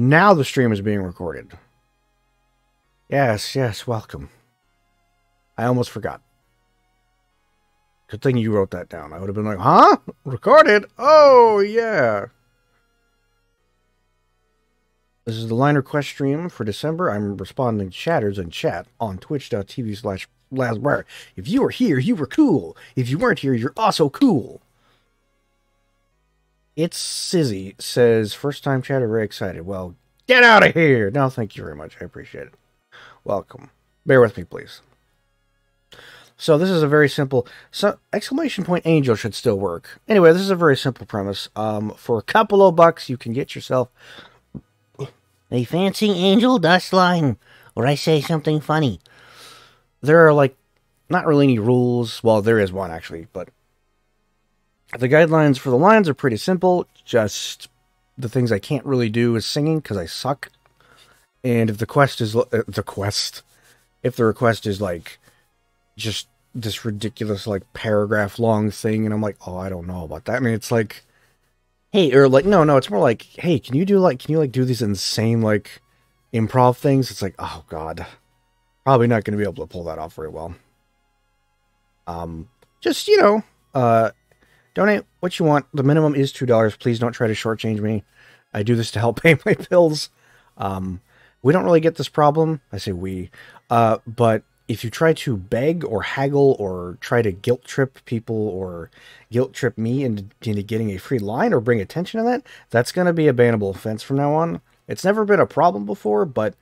Now the stream is being recorded. Yes, yes, welcome. I almost forgot. Good thing you wrote that down. I would have been like, huh? Recorded? Oh, yeah. This is the line request stream for December. I'm responding to chatters in chat on twitch.tv/LazBriar. If you were here, you were cool. If you weren't here, you're also cool. It's Sizzy says, first time chatter, very excited. Well, get out of here. No, thank you very much. I appreciate it. Welcome. Bear with me, please. So this is a very simple, exclamation point angel should still work. Anyway, this is a very simple premise. For a couple of bucks, you can get yourself a fancy angel dust line where I say something funny. There are, like, not really any rules. Well, there is one, actually, but the guidelines for the lines are pretty simple. Just the things I can't really do is singing, because I suck. And if the request is, like, just this ridiculous, like, paragraph long thing, and I'm like, oh, I don't know about that. I mean, it's like, hey, or like, no, it's more like, hey, can you do these insane, like, improv things? It's like, oh, God. Probably not going to be able to pull that off very well. Just, donate what you want. The minimum is $2. Please don't try to shortchange me. I do this to help pay my bills. We don't really get this problem. I say we. But if you try to beg or haggle or try to guilt trip people or guilt trip me into getting a free line or bring attention to that, that's going to be a bannable offense from now on. It's never been a problem before, but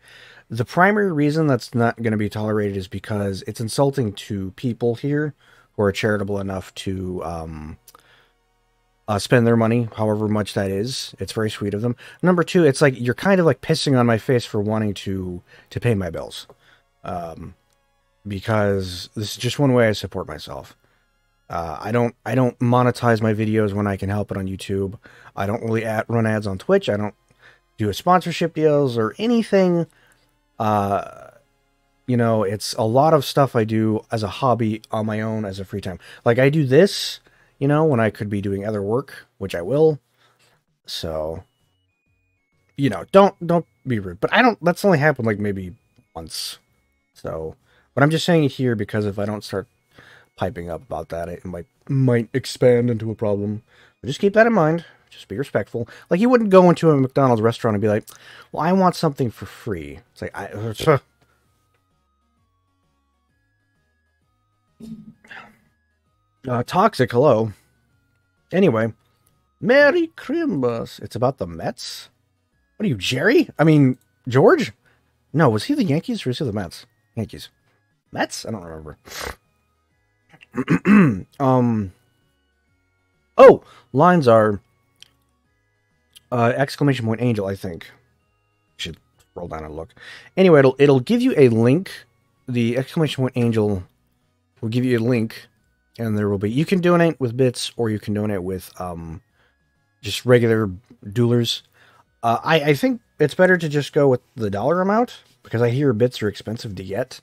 the primary reason that's not going to be tolerated is because it's insulting to people here who are charitable enough to spend their money, however much that is. It's very sweet of them. Number two, it's like you're kind of like pissing on my face for wanting to pay my bills. Because this is just one way I support myself. I don't monetize my videos when I can help it on YouTube. I don't really run ads on Twitch. I don't do sponsorship deals or anything. It's a lot of stuff I do as a hobby on my own as a free time. Like I do this, when I could be doing other work, which I will. So, don't be rude. But that's only happened like maybe once. So, but I'm just saying it here because if I don't start piping up about that, it might expand into a problem. But just keep that in mind. Just be respectful. Like, you wouldn't go into a McDonald's restaurant and be like, well, I want something for free. It's like, Toxic, hello. Anyway, Merry Christmas. It's about the Mets? What are you, Jerry? I mean, George? No, was he the Yankees or was he the Mets? Yankees. Mets? I don't remember. Oh, lines are exclamation point angel, I think. Should roll down and look. Anyway, it'll give you a link. The exclamation point angel will give you a link, and there will be, you can donate with bits or you can donate with just regular doolars. I think it's better to just go with the dollar amount because I hear bits are expensive to get.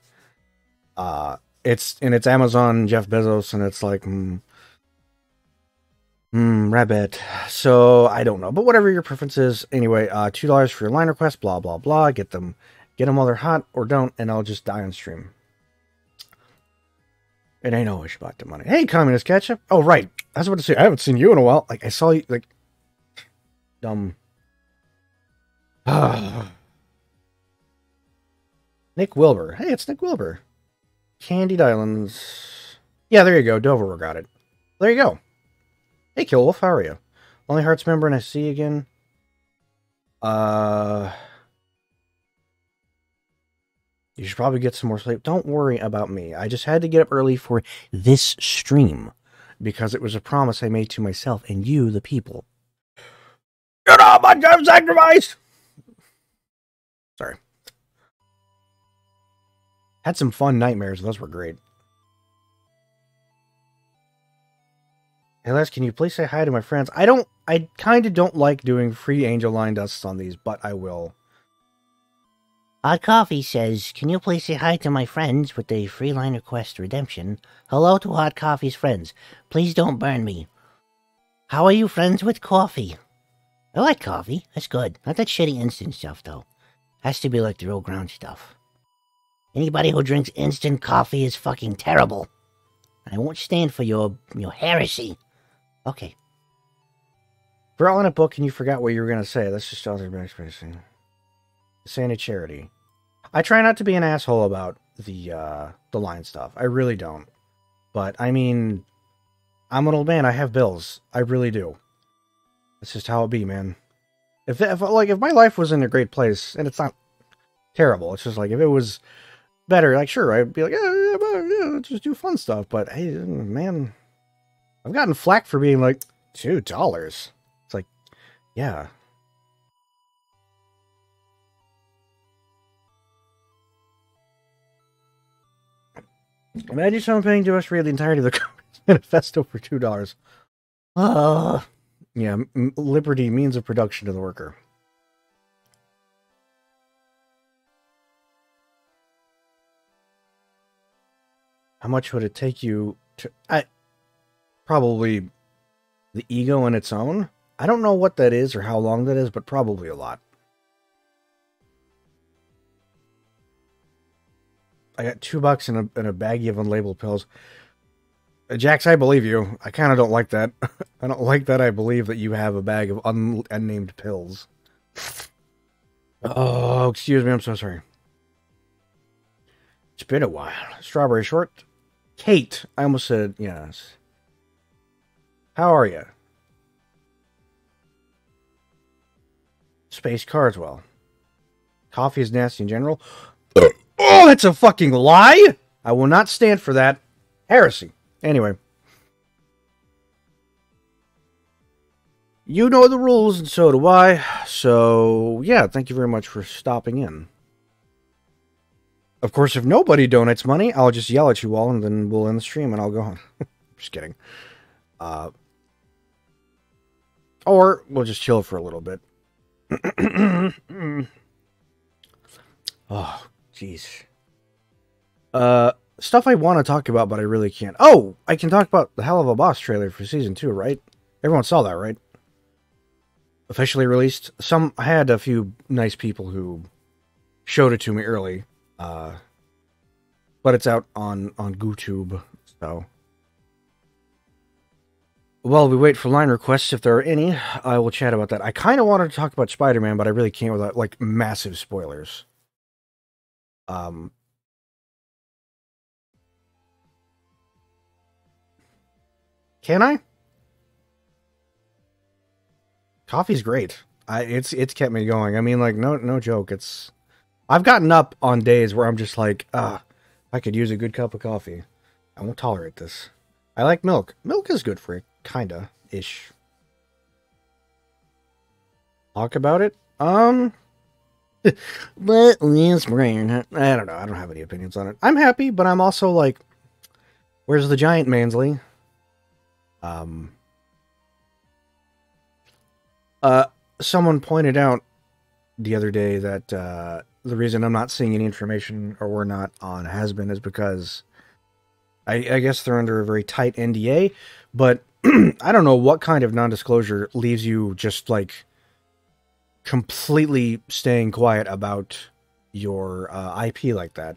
It's Amazon, Jeff Bezos, and it's like, rabbit. So I don't know, but whatever your preference is. Anyway, $2 for your line request, blah, blah, blah. Get them while they're hot or don't, and I'll just die on stream. It ain't always about the money. Hey, Communist Ketchup. Oh, right. I was about to say, I haven't seen you in a while. Like, I saw you, like, dumb. Nick Wilbur. Hey, it's Nick Wilbur. Candied Islands. Yeah, there you go. Dover got it. There you go. Hey, Killwolf, how are you? Only Hearts member and I see you again. You should probably get some more sleep. Don't worry about me. I just had to get up early for this stream because it was a promise I made to myself and you, the people. Get off my damn sacrifice! Sorry. Had some fun nightmares. Those were great. Hey, Les, can you please say hi to my friends? I kind of don't like doing free angel line dusts on these, but I will. Hot Coffee says, can you please say hi to my friends with the free line request redemption? Hello to Hot Coffee's friends. Please don't burn me. How are you friends with coffee? I like coffee. That's good. Not that shitty instant stuff, though. Has to be like the real ground stuff. Anybody who drinks instant coffee is fucking terrible. I won't stand for your heresy. Okay. For all in a book and you forgot what you were going to say. That's just other backspacing. Santa Charity. I try not to be an asshole about the line stuff. I really don't. But, I mean, I'm an old man. I have bills. I really do. That's just how it be, man. If my life was in a great place, and it's not terrible, it's just like, if it was better, like, sure, I'd be like, yeah, just do fun stuff. But, hey, man, I've gotten flack for being like, $2. It's like, yeah. Imagine someone paying to us to read the entirety of the manifesto for $2. Yeah, liberty, means of production to the worker. How much would it take you to... probably the ego in its own. I don't know what that is or how long that is, but probably a lot. I got $2 in a baggie of unlabeled pills. Jax, I believe you. I kind of don't like that. I don't like that I believe that you have a bag of unnamed pills. Oh, excuse me. I'm so sorry. It's been a while. Strawberry short. Kate. I almost said yes. How are you? Space Carswell. Coffee is nasty in general. Oh, that's a fucking lie! I will not stand for that. Heresy. Anyway. You know the rules, and so do I. So, yeah, thank you very much for stopping in. Of course, if nobody donates money, I'll just yell at you all, and then we'll end the stream, and I'll go on. Just kidding. Or we'll just chill for a little bit. Oh, jeez. Stuff I want to talk about, but I really can't. Oh, I can talk about the Hell of a Boss trailer for Season 2, right? Everyone saw that, right? Officially released. I had a few nice people who showed it to me early. But it's out on YouTube, so... While we wait for line requests, if there are any, I will chat about that. I kind of wanted to talk about Spider-Man, but I really can't without, like, massive spoilers. Can I? Coffee's great. It's kept me going. I mean, like, no joke. I've gotten up on days where I'm just like, I could use a good cup of coffee. I won't tolerate this. I like milk. Milk is good for you. Kinda-ish. Talk about it? But yes, Brian. I don't know. I don't have any opinions on it. I'm happy, but I'm also like, where's the giant Mansley? Someone pointed out the other day that the reason I'm not seeing any information, or we're not on Has-Been, is because I guess they're under a very tight NDA, but I don't know what kind of non-disclosure leaves you just, like, completely staying quiet about your IP like that,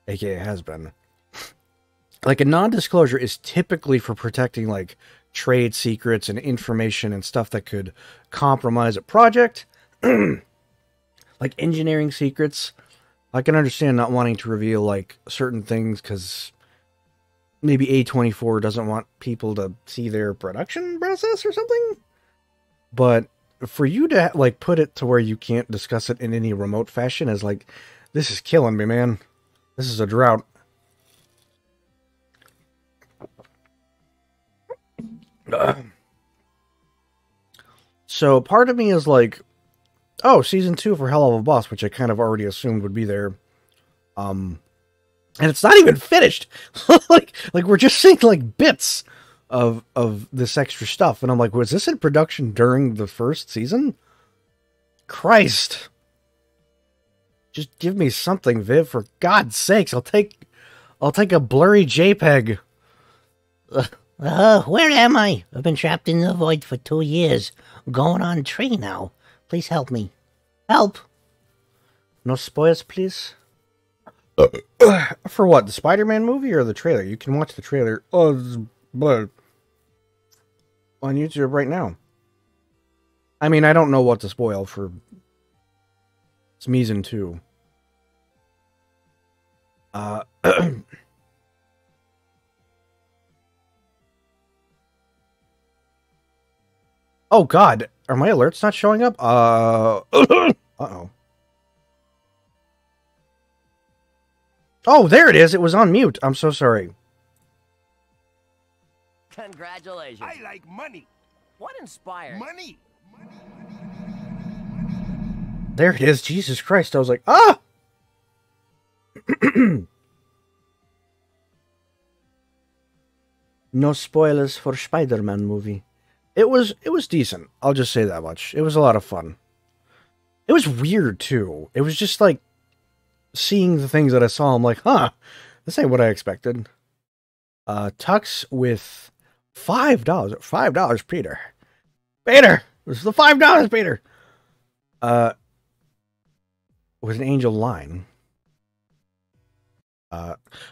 aka Has-Been. Like, a non-disclosure is typically for protecting, like, trade secrets and information and stuff that could compromise a project. Like engineering secrets. I can understand not wanting to reveal, like, certain things because maybe A24 doesn't want people to see their production process or something. But for you to, like, put it to where you can't discuss it in any remote fashion is like, this is killing me, man. This is a drought. So part of me is like, oh, season 2 for Hell of a Boss, which I kind of already assumed would be there. And it's not even finished. like we're just seeing, like, bits of this extra stuff. And I'm like, was this in production during the first season? Christ. Just give me something, Viv, for God's sakes. I'll take a blurry JPEG. Where am I? I've been trapped in the void for 2 years. Going on 3 now. Please help me. Help! No spoilers, please. For what? The Spider-Man movie or the trailer? You can watch the trailer on YouTube right now. I mean, I don't know what to spoil for Season 2. Oh God, are my alerts not showing up? Uh-oh. Oh, there it is. It was on mute. I'm so sorry. Congratulations. I like money. What inspired? Money. There it is. Jesus Christ. I was like, ah! No spoilers for Spider-Man movie. It was decent. I'll just say that much. It was a lot of fun. It was weird too. It was just like seeing the things that I saw. I'm like, huh, this ain't what I expected. Tux with $5. $5, Peter. Peter, this is the $5, Peter. With an angel line.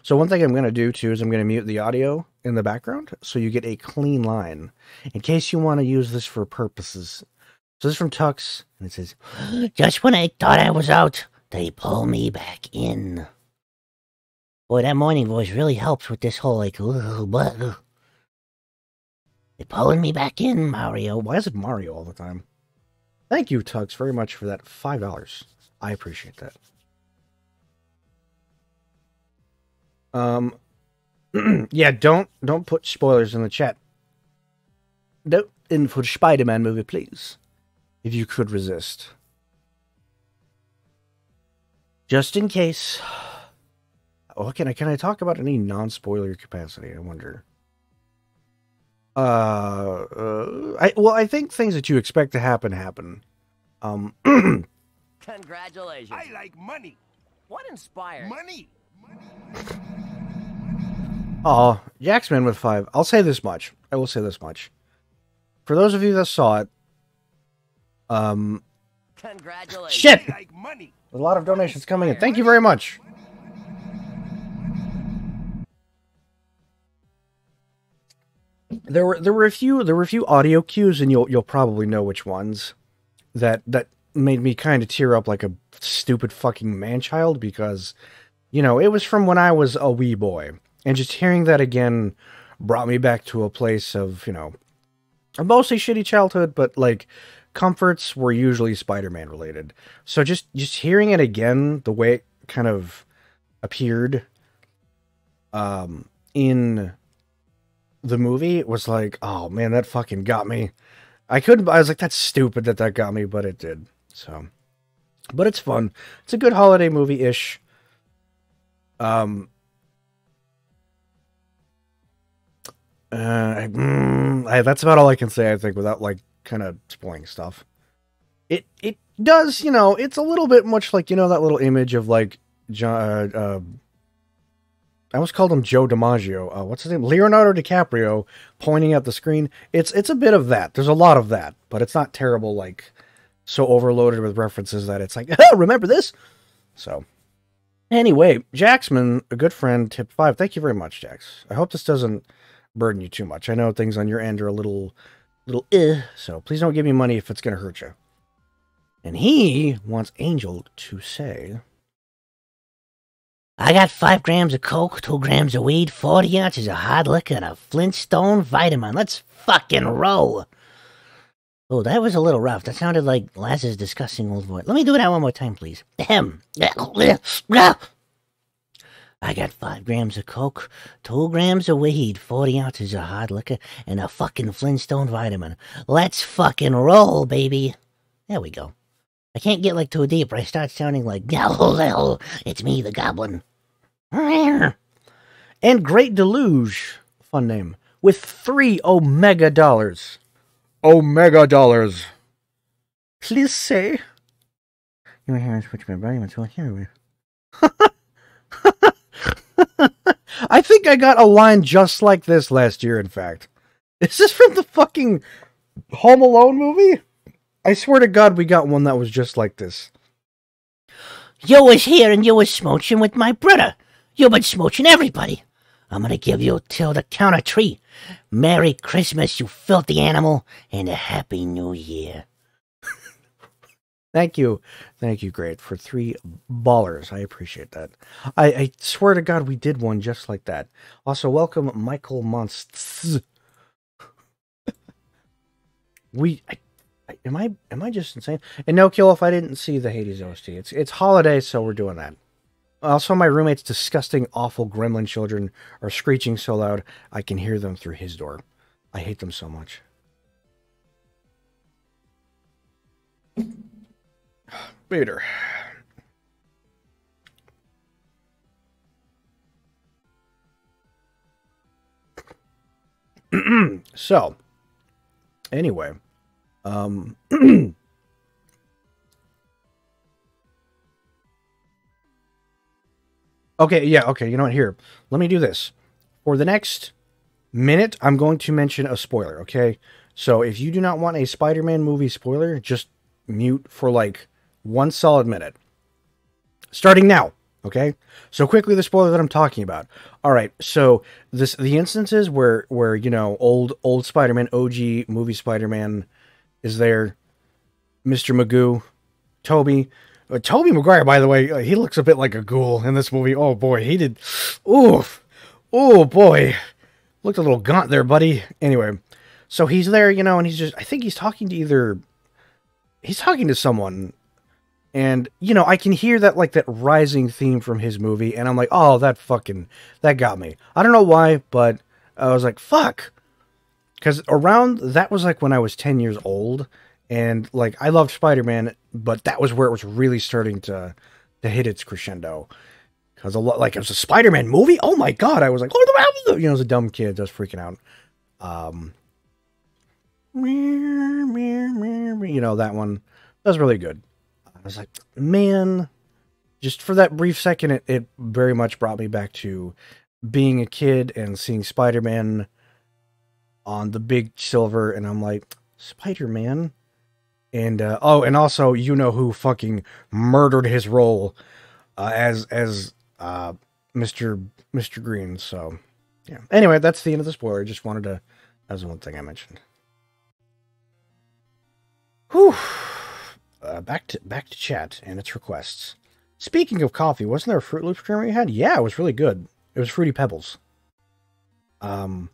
So one thing I'm going to do too is I'm going to mute the audio in the background so you get a clean line in case you want to use this for purposes. So this is from Tux, and it says, Just when I thought I was out, they pull me back in. Boy, that morning voice really helps with this whole, like, they're pulling me back in, Mario. why is it Mario all the time? Thank you, Tux, very much for that $5. I appreciate that. Yeah, don't put spoilers in the chat. Don't in for the Spider-Man movie, please. If you could resist. Just in case. Oh, can I talk about any non-spoiler capacity? I wonder. I think things that you expect to happen. Congratulations. I like money. What inspired? Money. Oh, Jacksman with 5. I'll say this much. I will say this much. For those of you that saw it, Congratulations. shit! I like money. There's a lot of donations coming in. Thank you very much. There were a few audio cues, and you'll probably know which ones that made me kind of tear up like a stupid fucking man-child, because, you know, it was from when I was a wee boy, and just hearing that again brought me back to a place of, you know, a mostly shitty childhood, but like comforts were usually Spider-Man related. So just hearing it again, the way it kind of appeared in the movie was like, oh man, that fucking got me. I was like, that's stupid that got me, but it did. So, but it's fun. It's a good holiday movie-ish. That's about all I can say, I think, without like kind of spoiling stuff. It does, you know, it's a little bit much like, you know, that little image of like I almost called him Joe DiMaggio. What's his name? Leonardo DiCaprio pointing at the screen. It's a bit of that. There's a lot of that, but it's not terrible, like so overloaded with references that it's like, oh, remember this? So anyway, Jacksman, a good friend, tip 5. Thank you very much, Jax. I hope this doesn't burden you too much. I know things on your end are a little so please don't give me money if it's going to hurt you. And he wants Angel to say, I got 5 grams of coke, 2 grams of weed, 40 ounces of hard liquor, and a Flintstone vitamin. Let's fucking roll. Oh, that was a little rough. That sounded like Laz's disgusting old voice. Let me do that one more time, please. Ahem. I got 5 grams of coke, 2 grams of weed, 40 ounces of hard liquor, and a fucking Flintstone vitamin. Let's fucking roll, baby. There we go. I can't get like too deep or I start sounding like, it's me, the goblin. and Great Deluge, fun name, with $3 Omega dollars. Omega dollars. Please say. I think I got a line just like this last year, in fact. Is this from the fucking Home Alone movie? I swear to God, we got one that was just like this. You was here and you was smooching with my brother. You been smooching everybody. I'm gonna give you till the count of three. Merry Christmas, you filthy animal, and a Happy New Year. Thank you. Thank you, Great, for $3. I appreciate that. I swear to God, we did one just like that. Also, welcome, Michael Monst. Am I just insane? And no kill if I didn't see the Hades OST. It's holiday, so we're doing that. Also, my roommate's disgusting, awful gremlin children are screeching so loud I can hear them through his door. I hate them so much. Peter. So, anyway, okay, yeah, okay, you know what, here, let me do this. For the next minute, I'm going to mention a spoiler, okay? So, if you do not want a Spider-Man movie spoiler, just mute for, like, 1 solid minute. Starting now, okay? So, quickly, the spoiler that I'm talking about. Alright, so, the instances where, you know, old Spider-Man, OG movie Spider-Man is there, Mr. Magoo, Tobey Maguire, by the way, he looks a bit like a ghoul in this movie. Oh boy, he did. Oof. Oh boy. Looked a little gaunt there, buddy. Anyway, so he's there, you know, and I think he's talking to someone. And, you know, I can hear that, like, that rising theme from his movie. And I'm like, oh, that got me. I don't know why, but I was like, fuck. Because that was like when I was 10 years old. And, like, I loved Spider-Man, but that was where it was really starting to hit its crescendo. Because, like, it was a Spider-Man movie? Oh, my God. I was like, you know, as a dumb kid, just freaking out. You know, that one. That was really good. I was like, man, just for that brief second, it very much brought me back to being a kid and seeing Spider-Man on the big silver. And I'm like, Spider-Man? And, and also, you know who fucking murdered his role as Mr. Green. So, yeah. Anyway, that's the end of the spoiler. Just wanted to, that was the one thing I mentioned. Whew. Back to chat and its requests. Speaking of coffee, wasn't there a Fruit Loops creamer you had? Yeah, it was really good. It was Fruity Pebbles. Oh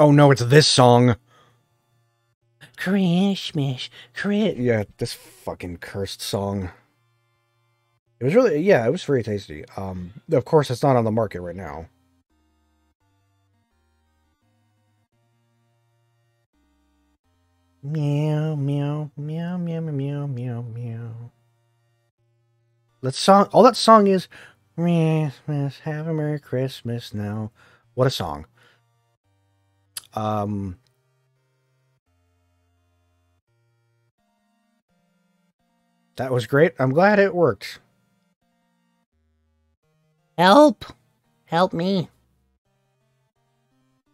no, it's this song. Christmas. Yeah, this fucking cursed song. It was really, yeah, it was very tasty. Of course, it's not on the market right now. Meow, meow, meow, meow, meow, meow, meow. All that song is, Christmas, have a Merry Christmas now. What a song. That was great. I'm glad it worked. Help! Help me.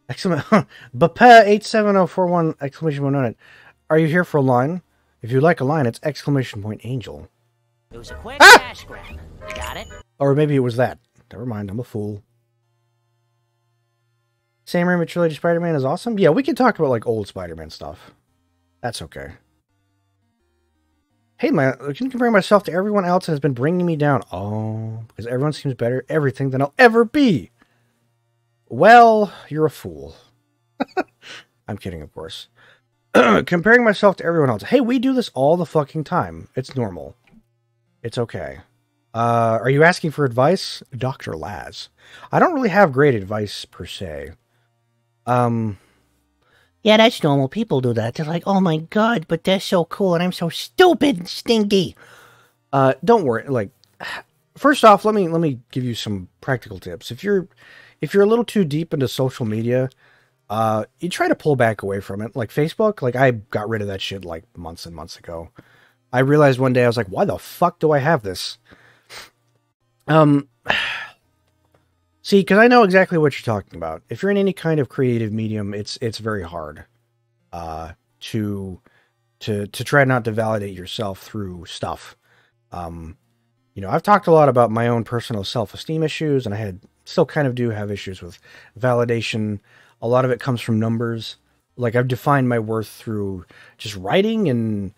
Bapa 87041 exclamation point on it. Are you here for a line? If you like a line, it's exclamation point angel. It was a quick cash grab. You got it? Or maybe it was that. Never mind, I'm a fool. Sam Raimi Trilogy Spider-Man is awesome? Yeah, we can talk about, like, old Spider-Man stuff. That's okay. Hey, man, I can compare myself to everyone else that has been bringing me down. Oh, because everyone seems better at everything than I'll ever be. Well, you're a fool. I'm kidding, of course. Comparing myself to everyone else. Hey, we do this all the fucking time. It's normal. It's okay. Are you asking for advice? Dr. Laz. I don't really have great advice, per se. Yeah, that's normal. People do that. They're like, oh my god, but they're so cool and I'm so stupid and stinky. Don't worry. Like, first off, let me give you some practical tips. If you're a little too deep into social media, you try to pull back away from it. Like Facebook, like I got rid of that shit like months and months ago. I realized one day I was like, why the fuck do I have this? See, because I know exactly what you're talking about. If you're in any kind of creative medium, it's very hard to try not to validate yourself through stuff. Um, I've talked a lot about my own personal self-esteem issues, and I still kind of do have issues with validation. A lot of it comes from numbers. Like I've defined my worth through just writing and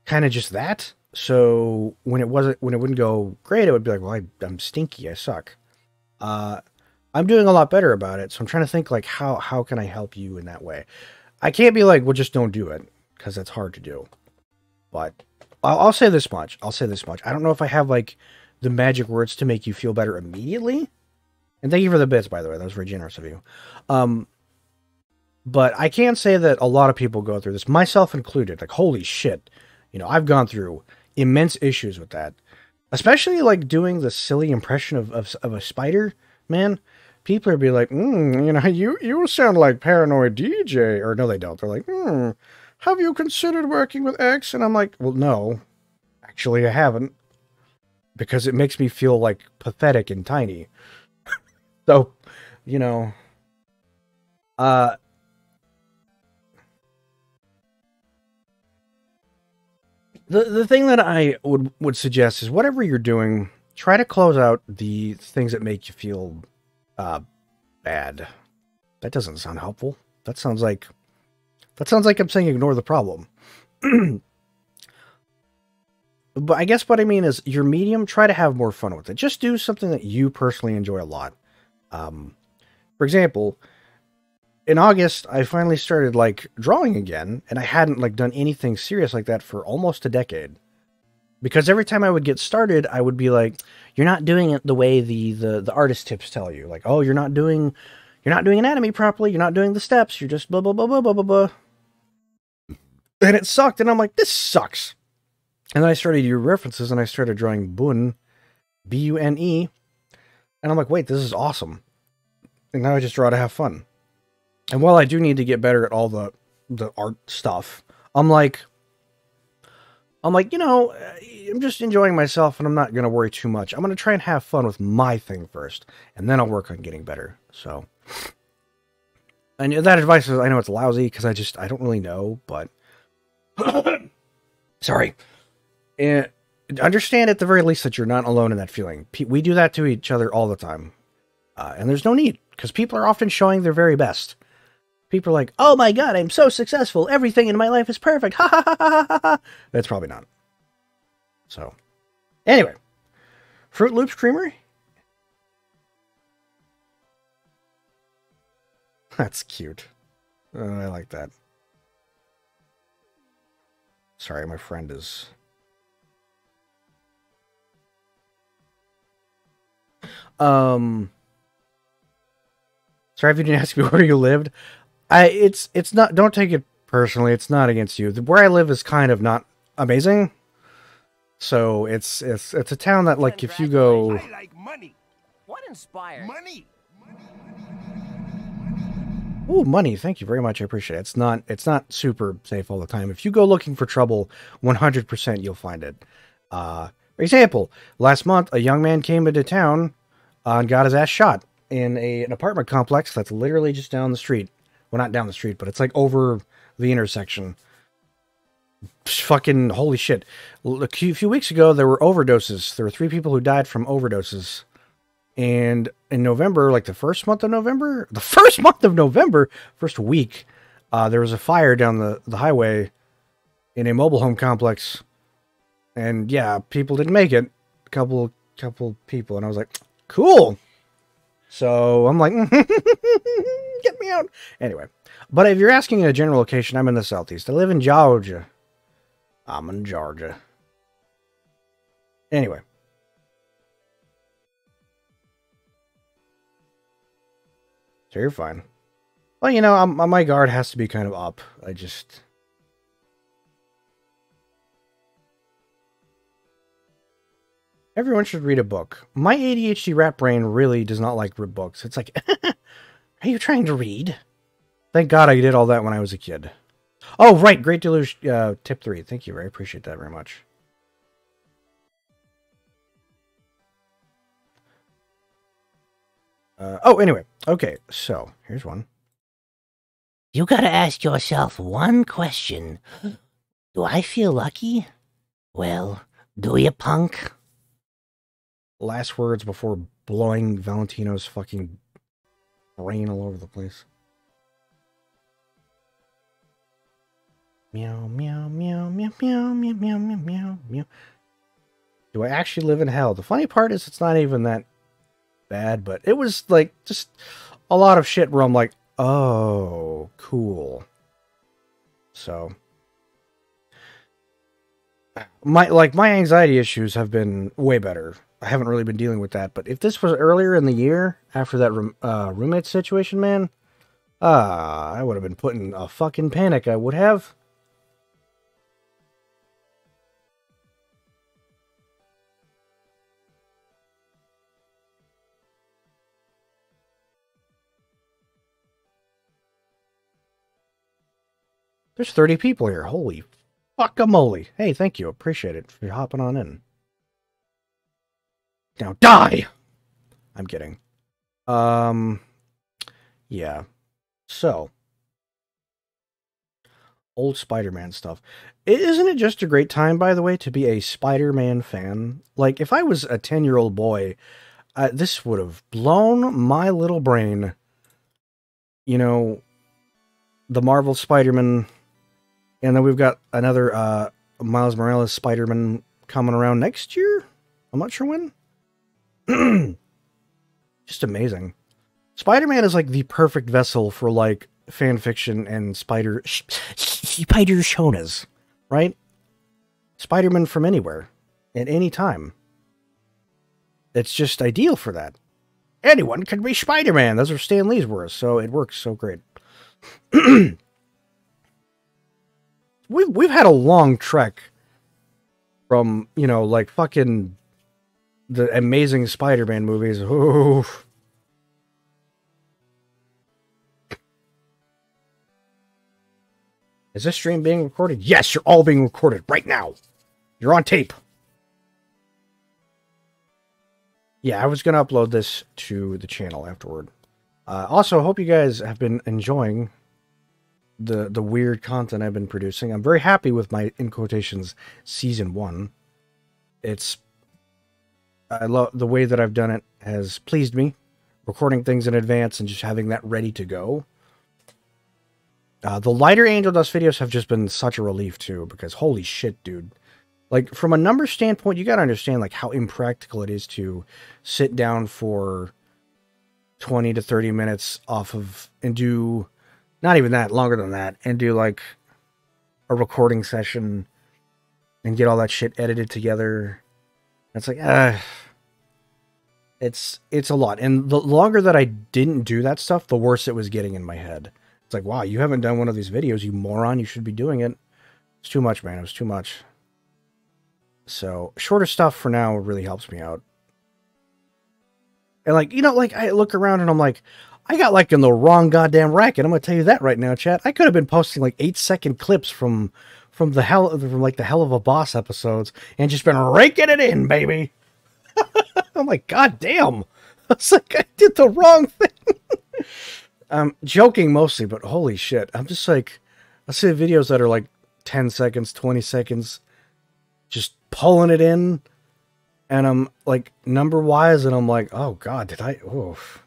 kind of just that. So when it wouldn't go great, it would be like, well, I'm stinky. I suck. I'm doing a lot better about it. So I'm trying to think like, how can I help you in that way? I can't be like, well, just don't do it, because that's hard to do. But I'll say this much. I don't know if I have like the magic words to make you feel better immediately. And thank you for the bits, by the way. That was very generous of you. But I can say that a lot of people go through this, myself included. Like, holy shit. I've gone through immense issues with that. Especially like doing the silly impression of a spider, man. People are be like, you sound like Paranoid DJ. Or no, they don't. They're like, have you considered working with X? And I'm like, well, no. Actually, I haven't. Because it makes me feel like pathetic and tiny. So, the thing that I would suggest is whatever you're doing, try to close out the things that make you feel bad. That doesn't sound helpful. That sounds like I'm saying ignore the problem. But I guess what I mean is your medium, try to have more fun with it. Just do something that you personally enjoy a lot. For example, in August, I finally started like drawing again, and I hadn't like done anything serious like that for almost a decade. Because every time I would get started, I would be like, you're not doing it the way the artist tips tell you. Like, oh, you're not doing anatomy properly, you're not doing the steps, you're just blah blah blah blah blah blah blah. And it sucked, and I'm like, this sucks. And then I started your references, and I started drawing Bun, B-U-N-E, and I'm like, wait, this is awesome. And now I just draw to have fun. And while I do need to get better at all the art stuff, I'm like, I'm just enjoying myself, and I'm not going to worry too much. I'm going to try and have fun with my thing first, and then I'll work on getting better. So, and that advice is, I know it's lousy, because I don't really know, but sorry. And understand at the very least that you're not alone in that feeling. We do that to each other all the time. And there's no need, because people are often showing their very best. People are like, oh my god, I'm so successful. Everything in my life is perfect. Ha ha ha ha ha ha. That's probably not. So, anyway. Fruit Loops Creamery? That's cute. I like that. Sorry, my friend is... Sorry if you didn't ask me where you lived. It's not, don't take it personally, it's not against you. Where I live is kind of not amazing. So it's a town that, like, if you go... I like money. What inspired? Money. Ooh, money, thank you very much, I appreciate it. It's not super safe all the time. If you go looking for trouble, 100% you'll find it. For example, last month, a young man came into town and got his ass shot in an apartment complex that's literally just down the street. Well, not down the street, but it's like over the intersection. Fucking holy shit. A few weeks ago, there were overdoses. There were 3 people who died from overdoses. And in November, like the first week, there was a fire down the highway in a mobile home complex. And yeah, people didn't make it. A couple people. And I was like, cool. So I'm like, get me out. Anyway, but if you're asking in a general location, I'm in the Southeast. I live in Georgia. I'm in Georgia. Anyway. So you're fine. Well, my guard has to be kind of up. Everyone should read a book. My ADHD rat brain really does not like books. It's like, are you trying to read? Thank God I did all that when I was a kid. Oh, right. Great Deluge, tip 3. Thank you. I appreciate that very much. Oh, anyway. Okay, so here's one. You gotta ask yourself one question. Do I feel lucky? Well, do you, punk? Last words before blowing Valentino's fucking brain all over the place. Meow, meow, meow, meow, meow, meow, meow, meow, meow, meow. Do I actually live in hell? The funny part is it's not even that bad, but it was like just a lot of shit where I'm like, oh, cool. So my anxiety issues have been way better. I haven't really been dealing with that, but if this was earlier in the year after that roommate situation, man, I would have been put in a fucking panic. I would have. There's 30 people here. Holy fuck-a-moly. Hey, thank you. Appreciate it for hopping on in. Now die! I'm kidding. Yeah. So. Old Spider-Man stuff. Isn't it just a great time, by the way, to be a Spider-Man fan? Like, if I was a 10-year-old boy, this would have blown my little brain. You know, the Marvel Spider-Man... And then we've got another Miles Morales Spider-Man coming around next year? I'm not sure when. Just amazing. Spider-Man is like the perfect vessel for like fan fiction and spider shonas, right? Spider-Man from anywhere, at any time. It's just ideal for that. Anyone can be Spider-Man. Those are Stan Lee's words, so it works so great. We've had a long trek from, you know, like fucking the Amazing Spider-Man movies. Ooh. Is this stream being recorded? Yes, you're all being recorded right now. You're on tape. Yeah, I was going to upload this to the channel afterward. Also, hope you guys have been enjoying the weird content I've been producing. I'm very happy with my, in quotations, season 1. I love the way that I've done it has pleased me. Recording things in advance and just having that ready to go. The lighter Angel Dust videos have just been such a relief too, because holy shit, dude. Like, from a number standpoint, you gotta understand like how impractical it is to sit down for 20 to 30 minutes off of, and do, not even that, longer than that, and do like a recording session and get all that shit edited together. It's like, it's a lot. And the longer that I didn't do that stuff, the worse it was getting in my head. It's like, wow, you haven't done one of these videos, you moron. You should be doing it. It's too much, man. It was too much. So, shorter stuff for now really helps me out. And like, you know, like I look around and I'm like, I got like in the wrong goddamn racket. I'm gonna tell you that right now, chat. I could have been posting like 8-second clips from the hell of a boss episodes and just been raking it in, baby. I'm like, god damn. I was like, I did the wrong thing. I'm joking mostly, but holy shit. I'm just like, I see videos that are like 10 seconds, 20 seconds, just pulling it in, and I'm like, number-wise, and I'm like, oh god, did I, oof.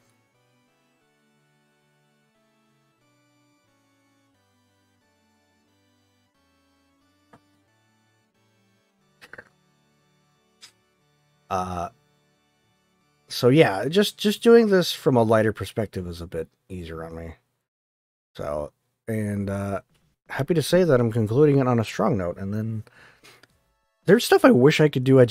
So yeah, just doing this from a lighter perspective is a bit easier on me. So, and happy to say that I'm concluding it on a strong note. And then there's stuff I wish I could do. I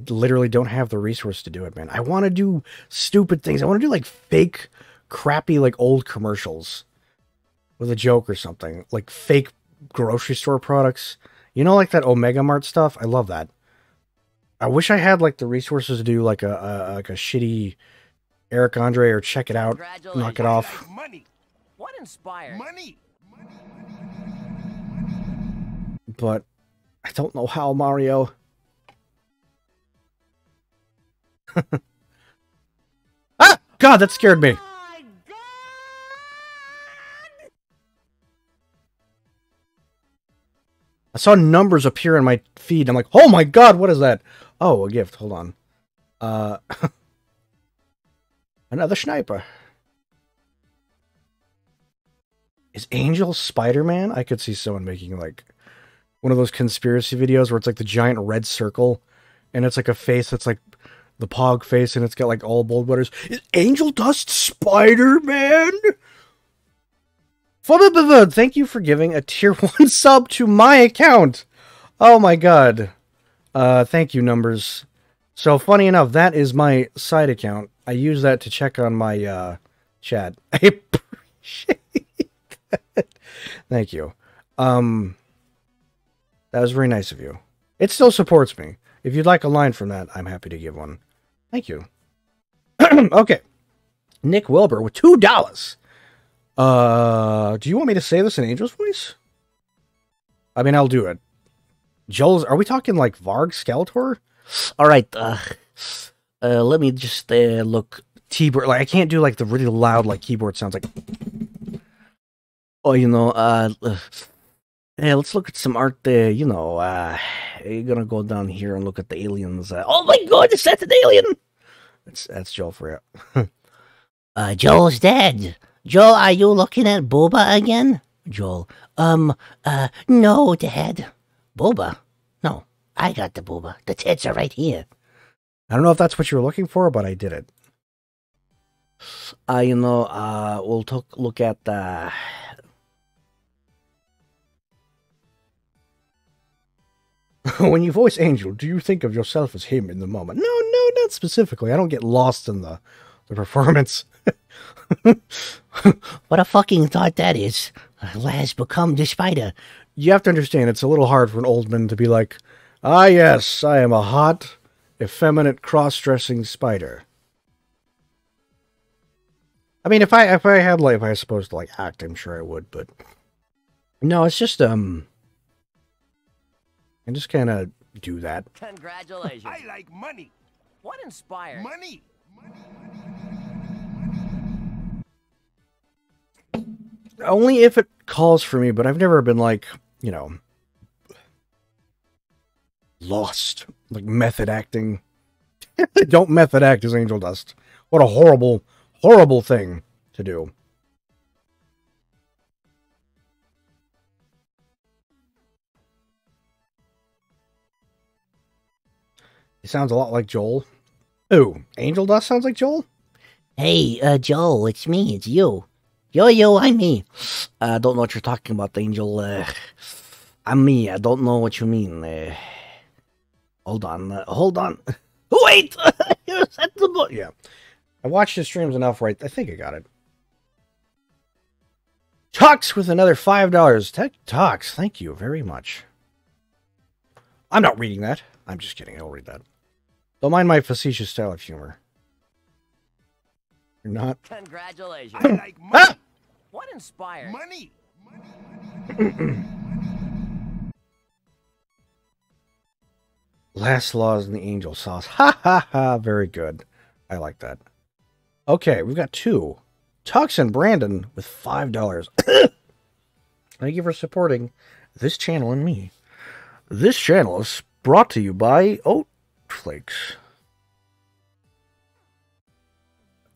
literally don't have the resource to do it, man. I want to do stupid things. I want to do like fake, crappy, like old commercials with a joke or something, like fake grocery store products. You know, like that Omega Mart stuff. I love that. I wish I had like the resources to do like a shitty Eric Andre or Check It Out, Knock It Off. Money. What inspired? Money. But I don't know how, Mario. Ah! God, that scared me. I saw numbers appear in my feed. I'm like, oh my god, what is that? Oh, a gift. Hold on. Another sniper. Is Angel Spider-Man? I could see someone making like one of those conspiracy videos where it's like the giant red circle and it's like a face that's like the Pog face and it's got like all bold letters. Is Angel Dust Spider-Man? Thank you for giving a tier 1 sub to my account. Oh my god. Thank you, Numbers. So funny enough, that is my side account. I use that to check on my chat. I appreciate that. Thank you. That was very nice of you. It still supports me. If you'd like a line from that, I'm happy to give one. Thank you. Okay. Nick Wilbur with $2. Do you want me to say this in Angel's voice? I mean, I'll do it. Joel's, are we talking like Varg Skeletor? All right, let me just look. Keyboard, like I can't do like the really loud like keyboard sounds like. Oh, you know, let's look at some art there. You know, you're gonna go down here and look at the aliens. Oh my god, that's an alien! That's Joel for you. Joel's dead. Joel, are you looking at Booba again? Joel, no, Dad. Booba? No, I got the Booba. The tits are right here. I don't know if that's what you were looking for, but I did it. You know, we'll look at when you voice Angel, do you think of yourself as him in the moment? No, not specifically. I don't get lost in the performance. What a fucking thought that is. Last become the spider. You have to understand, it's a little hard for an old man to be like, ah yes, I am a hot, effeminate, cross-dressing spider. I mean, if I had like, if I was supposed to like act, I'm sure I would, but no, it's just I just kind of do that. Congratulations. I like money. What inspired? Money. Only if it calls for me, but I've never been like, you know, lost, like method acting. Don't method act as Angel Dust. What a horrible, horrible thing to do. He sounds a lot like Joel. Ooh, Angel Dust sounds like Joel? Hey, Joel, it's me, it's you. Yo, I'm me. I don't know what you're talking about, Angel. I'm me. I don't know what you mean. Hold on. Wait! Yeah. I watched his streams enough, right? I think I got it. Tox with another $5. Tox, thank you very much. I'm not reading that. I'm just kidding. I'll read that. Don't mind my facetious style of humor. You're not. Congratulations. I like money. What inspired? Money. Last laws in the angel sauce. Ha ha ha. Very good. I like that. Okay, we've got 2. Tux and Brandon with $5. Thank you for supporting this channel and me. This channel is brought to you by Oat Flakes.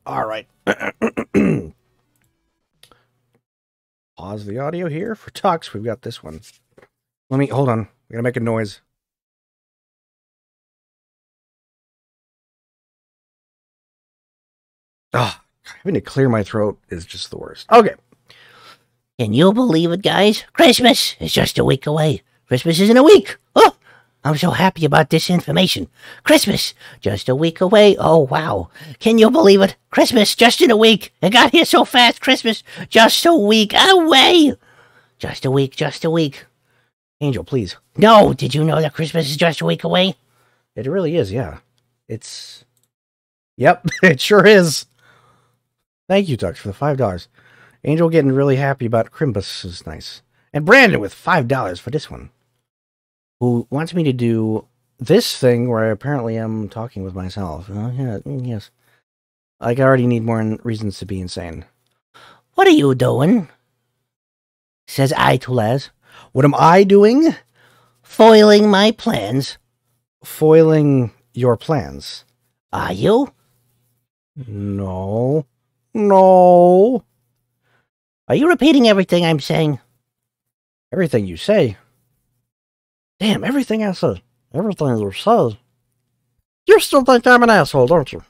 All right. Pause the audio here. For Tux, we've got this one. Hold on. I'm going to make a noise. Ah, having to clear my throat is just the worst. Okay. Can you believe it, guys? Christmas is just a week away. Christmas is in a week. Oh, I'm so happy about this information. Christmas, just a week away. Oh, wow. Can you believe it? Christmas, just in a week. It got here so fast. Christmas, just a week away. Just a week. Angel, please. No, did you know that Christmas is just a week away? It really is, yeah. It's... Yep, it sure is. Thank you, Tux, for the $5. Angel getting really happy about Crimbus is nice. And Brandon with $5 for this one, who wants me to do this thing where I apparently am talking with myself. Yeah, yes. Like, I already need more reasons to be insane. What are you doing? Says I to Les. What am I doing? Foiling my plans. Foiling your plans. Are you? No. No. Are you repeating everything I'm saying? Everything you say. Damn, everything I say. Everything you say. You still think I'm an asshole, don't you?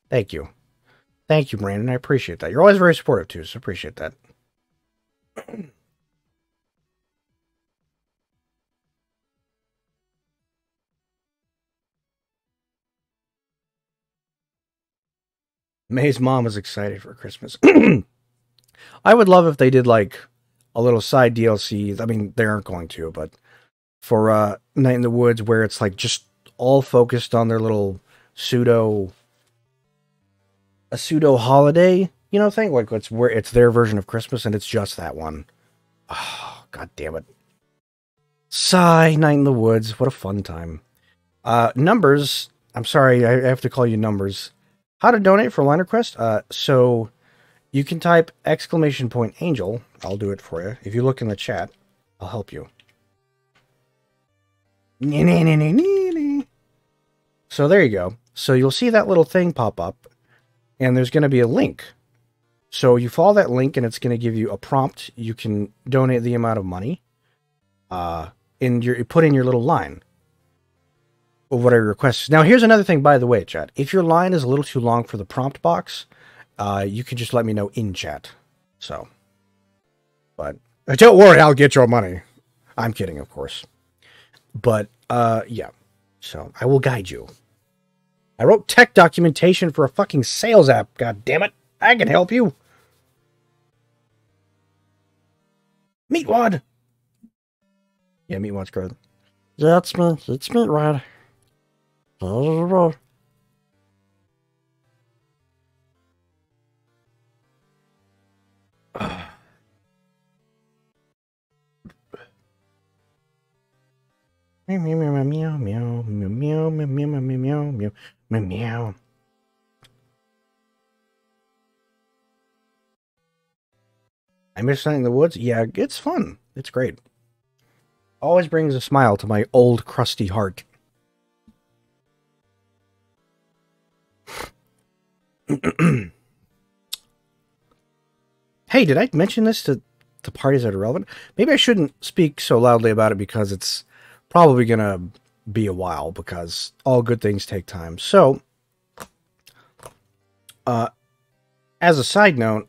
Thank you. Thank you, Brandon. I appreciate that. You're always very supportive, too, so appreciate that. May's mom is excited for Christmas. I would love if they did, like, a little side DLC. I mean, they aren't going to, but for Night in the Woods, where it's, like, just all focused on their little pseudo holiday, you know, thing. Like, it's where it's their version of Christmas, and it's just that one. Oh, god damn it. Sigh, Night in the Woods. What a fun time. Numbers. I'm sorry, I have to call you Numbers. How to donate for Liner Quest? So you can type !Angel. I'll do it for you. If you look in the chat, I'll help you. So there you go. So you'll see that little thing pop up, and there's going to be a link. So you follow that link, and it's going to give you a prompt. You can donate the amount of money. You put in your little line of whatever your request is. Now, here's another thing, by the way, chat. If your line is a little too long for the prompt box, you can just let me know in chat. So, but don't worry, I'll get your money. I'm kidding, of course. But, yeah. So, I will guide you. I wrote tech documentation for a fucking sales app, god damn it. I can help you. Meatwad. Yeah, Meatwad's good. That's me. It's Meatwad. Meow meow meow meow meow meow meow meow meow meow meow meow meow. I miss Night in the Woods. Yeah, it's fun. It's great. Always brings a smile to my old crusty heart. Hey, did I mention this to parties that are relevant? Maybe I shouldn't speak so loudly about it because it's probably going to be a while because all good things take time. So, as a side note,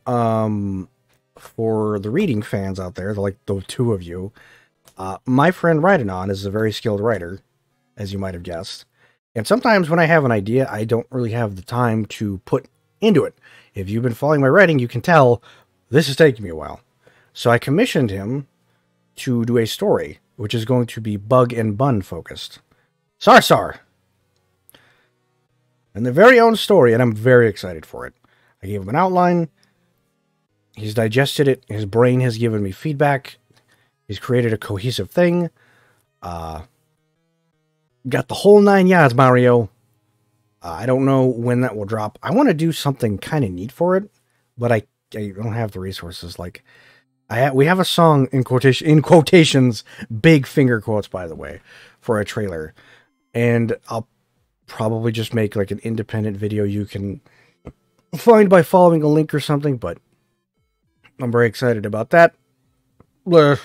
for the reading fans out there, like the two of you, my friend Rydenon is a very skilled writer, as you might have guessed. And sometimes when I have an idea, I don't really have the time to put into it. If you've been following my writing, you can tell this is taking me a while. So I commissioned him to do a story, which is going to be bug and bun focused. Sar. And their very own story, and I'm very excited for it. I gave him an outline. He's digested it. His brain has given me feedback. He's created a cohesive thing. Got the whole 9 yards, Mario. I don't know when that will drop. I want to do something kind of neat for it, but I don't have the resources. Like, we have a song in quotations, big finger quotes, by the way, for a trailer, and I'll probably just make like an independent video you can find by following a link or something. But I'm very excited about that. I was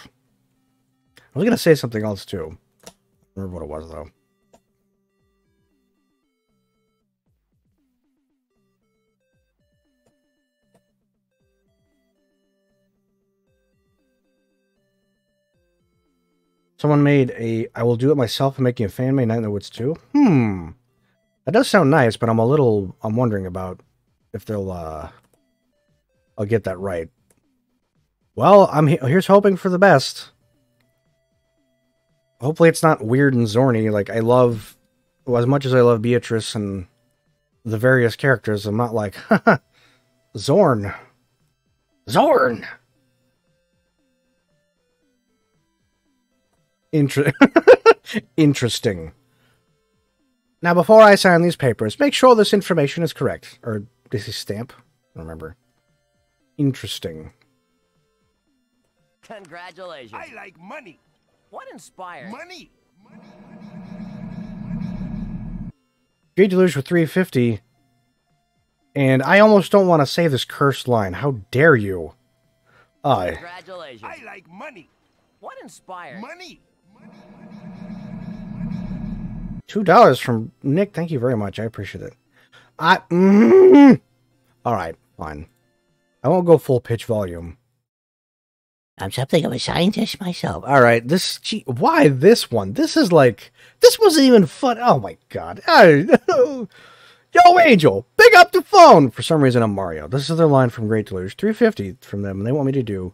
gonna say something else too. I don't remember what it was though. Someone made I will do it myself and making a fan made Night in the Woods too. That does sound nice, but I'm wondering about if they'll, I'll get that right. Well, here's hoping for the best. Hopefully it's not weird and zorny. Like, well, as much as I love Beatrice and the various characters, I'm not like, haha, Zorn. Interesting. Now, before I sign these papers, make sure this information is correct. Or this is stamp. Remember. Interesting. Congratulations. I like money. What inspired? Money. Great Deluge for 350. And I almost don't want to say this cursed line. How dare you? Congratulations. I like money. What inspired? Money. $2 from Nick. Thank you very much. I appreciate it. All right, fine. I won't go full pitch volume. I'm something of a scientist myself. All right, why this one? This is like, this wasn't even fun. Oh my god. Yo, Angel, pick up the phone. For some reason, I'm Mario. This is their line from Great Deluge. 350 from them, and they want me to do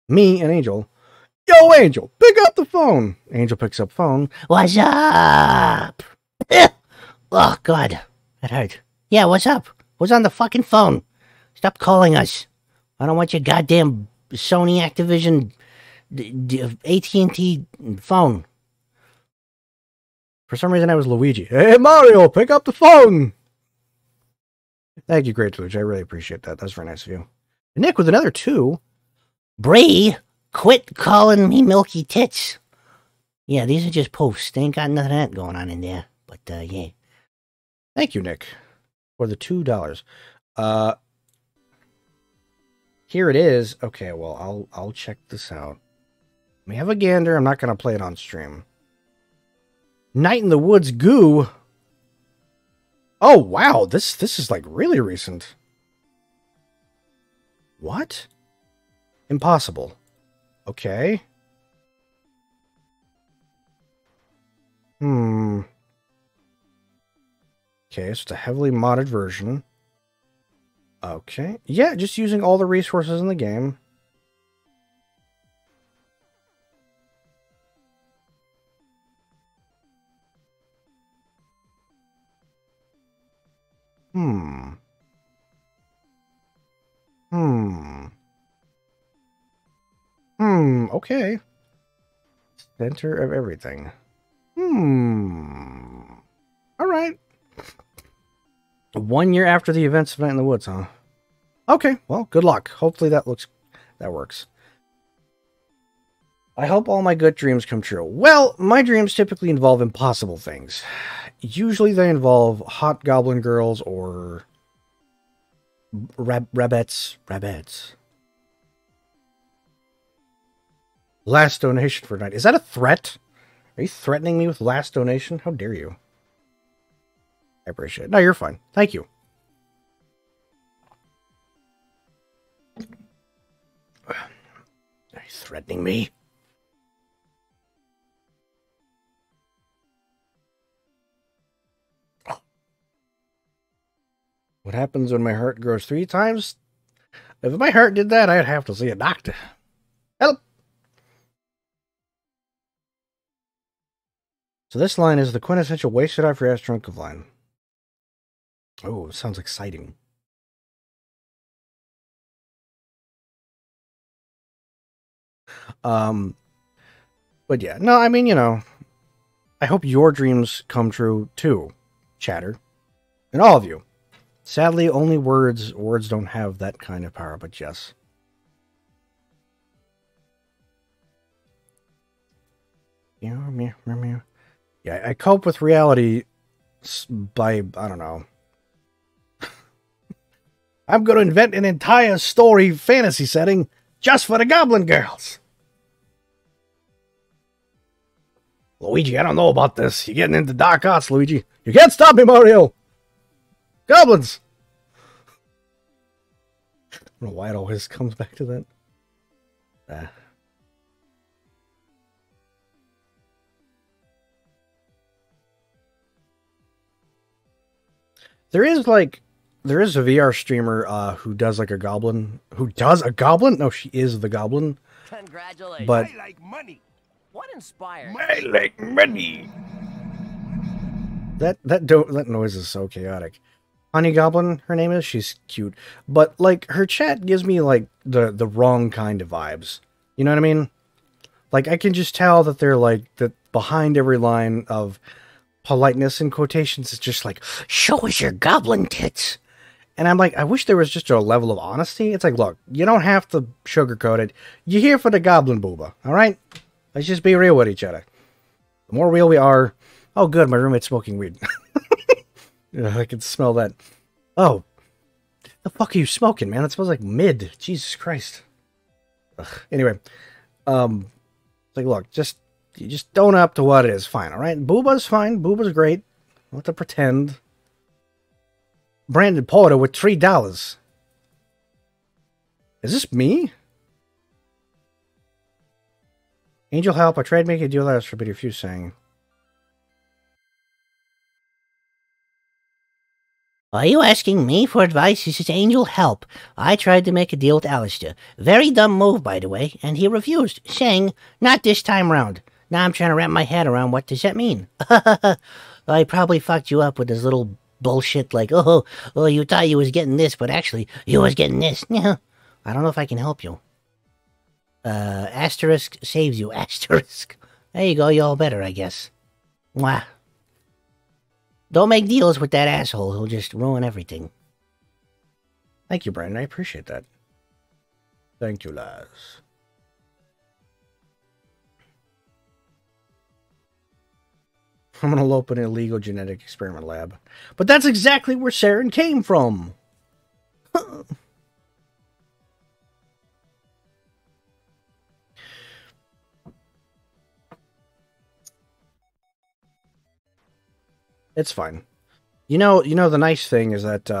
me and Angel. Yo, Angel, pick up the phone. Angel picks up phone. What's up? Oh, God. That hurt. Yeah, what's up? What's on the fucking phone? Stop calling us. I don't want your goddamn Sony Activision AT&T phone. For some reason, I was Luigi. Hey, Mario, pick up the phone. Thank you, Great Deluge. I really appreciate that. That's very nice of you. And Nick with another 2. Bree, quit calling me Milky Tits. Yeah, these are just posts. They ain't got nothing of that going on in there. But, yeah. Thank you, Nick, for the $2. Here it is. Okay, well, I'll check this out. Let me have a gander. I'm not going to play it on stream. Night in the Woods Goo. Oh, wow. This is like really recent. What? Impossible. Okay. Okay, so it's a heavily modded version. Okay. Yeah, just using all the resources in the game. Okay. Center of everything. Alright. 1 year after the events of Night in the Woods, huh? Okay, well, good luck. Hopefully that works. I hope all my good dreams come true. Well, my dreams typically involve impossible things. Usually they involve hot goblin girls or rabbits. Last donation for night. Is that a threat? Are you threatening me with last donation? How dare you? I appreciate it. No, you're fine. Thank you. Are you threatening me? What happens when my heart grows 3 times? If my heart did that, I'd have to see a doctor. Help! So this line is the quintessential wasted off your ass drunk of line. Oh, sounds exciting. But yeah, no, I mean, you know, I hope your dreams come true too, chatter. And all of you. Sadly, only words don't have that kind of power, but yes. Yeah, I cope with reality by, I don't know. I'm going to invent an entire story fantasy setting just for the Goblin Girls. Luigi, I don't know about this. You're getting into dark arts, Luigi. You can't stop me, Mario. Goblins. I don't know why it always comes back to that. There is a VR streamer who does like a goblin. Who does a goblin? No, she is the goblin. Congratulations. But I like money. What inspired? I like money. That noise is so chaotic. Honey Goblin, her name is. She's cute, but like her chat gives me like the wrong kind of vibes. You know what I mean? Like I can just tell that they're like that behind every line of politeness in quotations is just like, Show us your goblin tits. and I'm like, I wish there was just a level of honesty. It's like, look, you don't have to sugarcoat it. You're here for the goblin booba, all right? Let's just be real with each other. The more real we are... Oh, good, my roommate's smoking weed. Yeah, I can smell that. Oh, the fuck are you smoking, man? That smells like mid. Jesus Christ. Ugh. Anyway, it's like, look, you just own up to what it is. Fine, all right? Booba's fine. Booba's great. Don't have to pretend. Branded Porter with $3. Is this me? Angel help. I tried making a deal last but refused saying. Are you asking me for advice? This is Angel Help. I tried to make a deal with Alistair. Very dumb move, by the way, and he refused, saying, not this time round. Now I'm trying to wrap my head around what does that mean. I probably fucked you up with this little bullshit like, oh, you thought you was getting this, but actually, you was getting this. I don't know if I can help you. Asterisk saves you, asterisk. There you go, you all better, I guess. Mwah. Don't make deals with that asshole. He'll just ruin everything. Thank you, Brandon. I appreciate that. Thank you, Laz. I'm going to open an illegal genetic experiment lab. But that's exactly where Saren came from. It's fine. You know, the nice thing is that,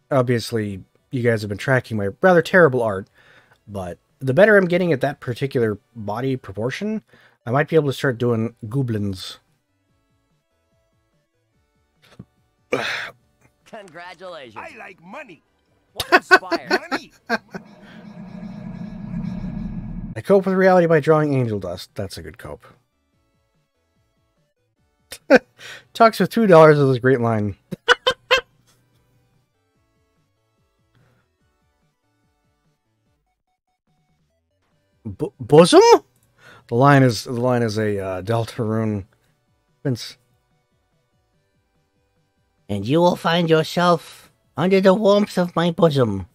obviously, you guys have been tracking my rather terrible art, but the better I'm getting at that particular body proportion, I might be able to start doing goblins. Congratulations. I like money. What inspired money? I cope with reality by drawing angel dust. That's a good cope. Talks with $2 of this great line. Bosom? The line is a Deltarune. Vince. And you will find yourself under the warmth of my bosom.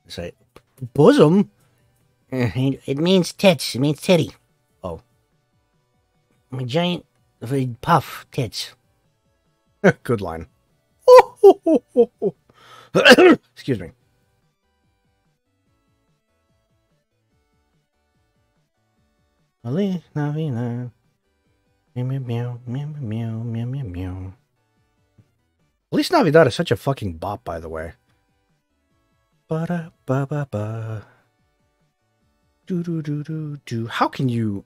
Say, bosom? It means tits. It means titty. Oh. My giant puff tits. Good line. Excuse me. Navina. Meow, meow, meow, meow, meow, meow, meow. Feliz Navidad is such a fucking bop, by the way. Ba-da-ba-ba-ba. Do-do-do-do-do. How can you...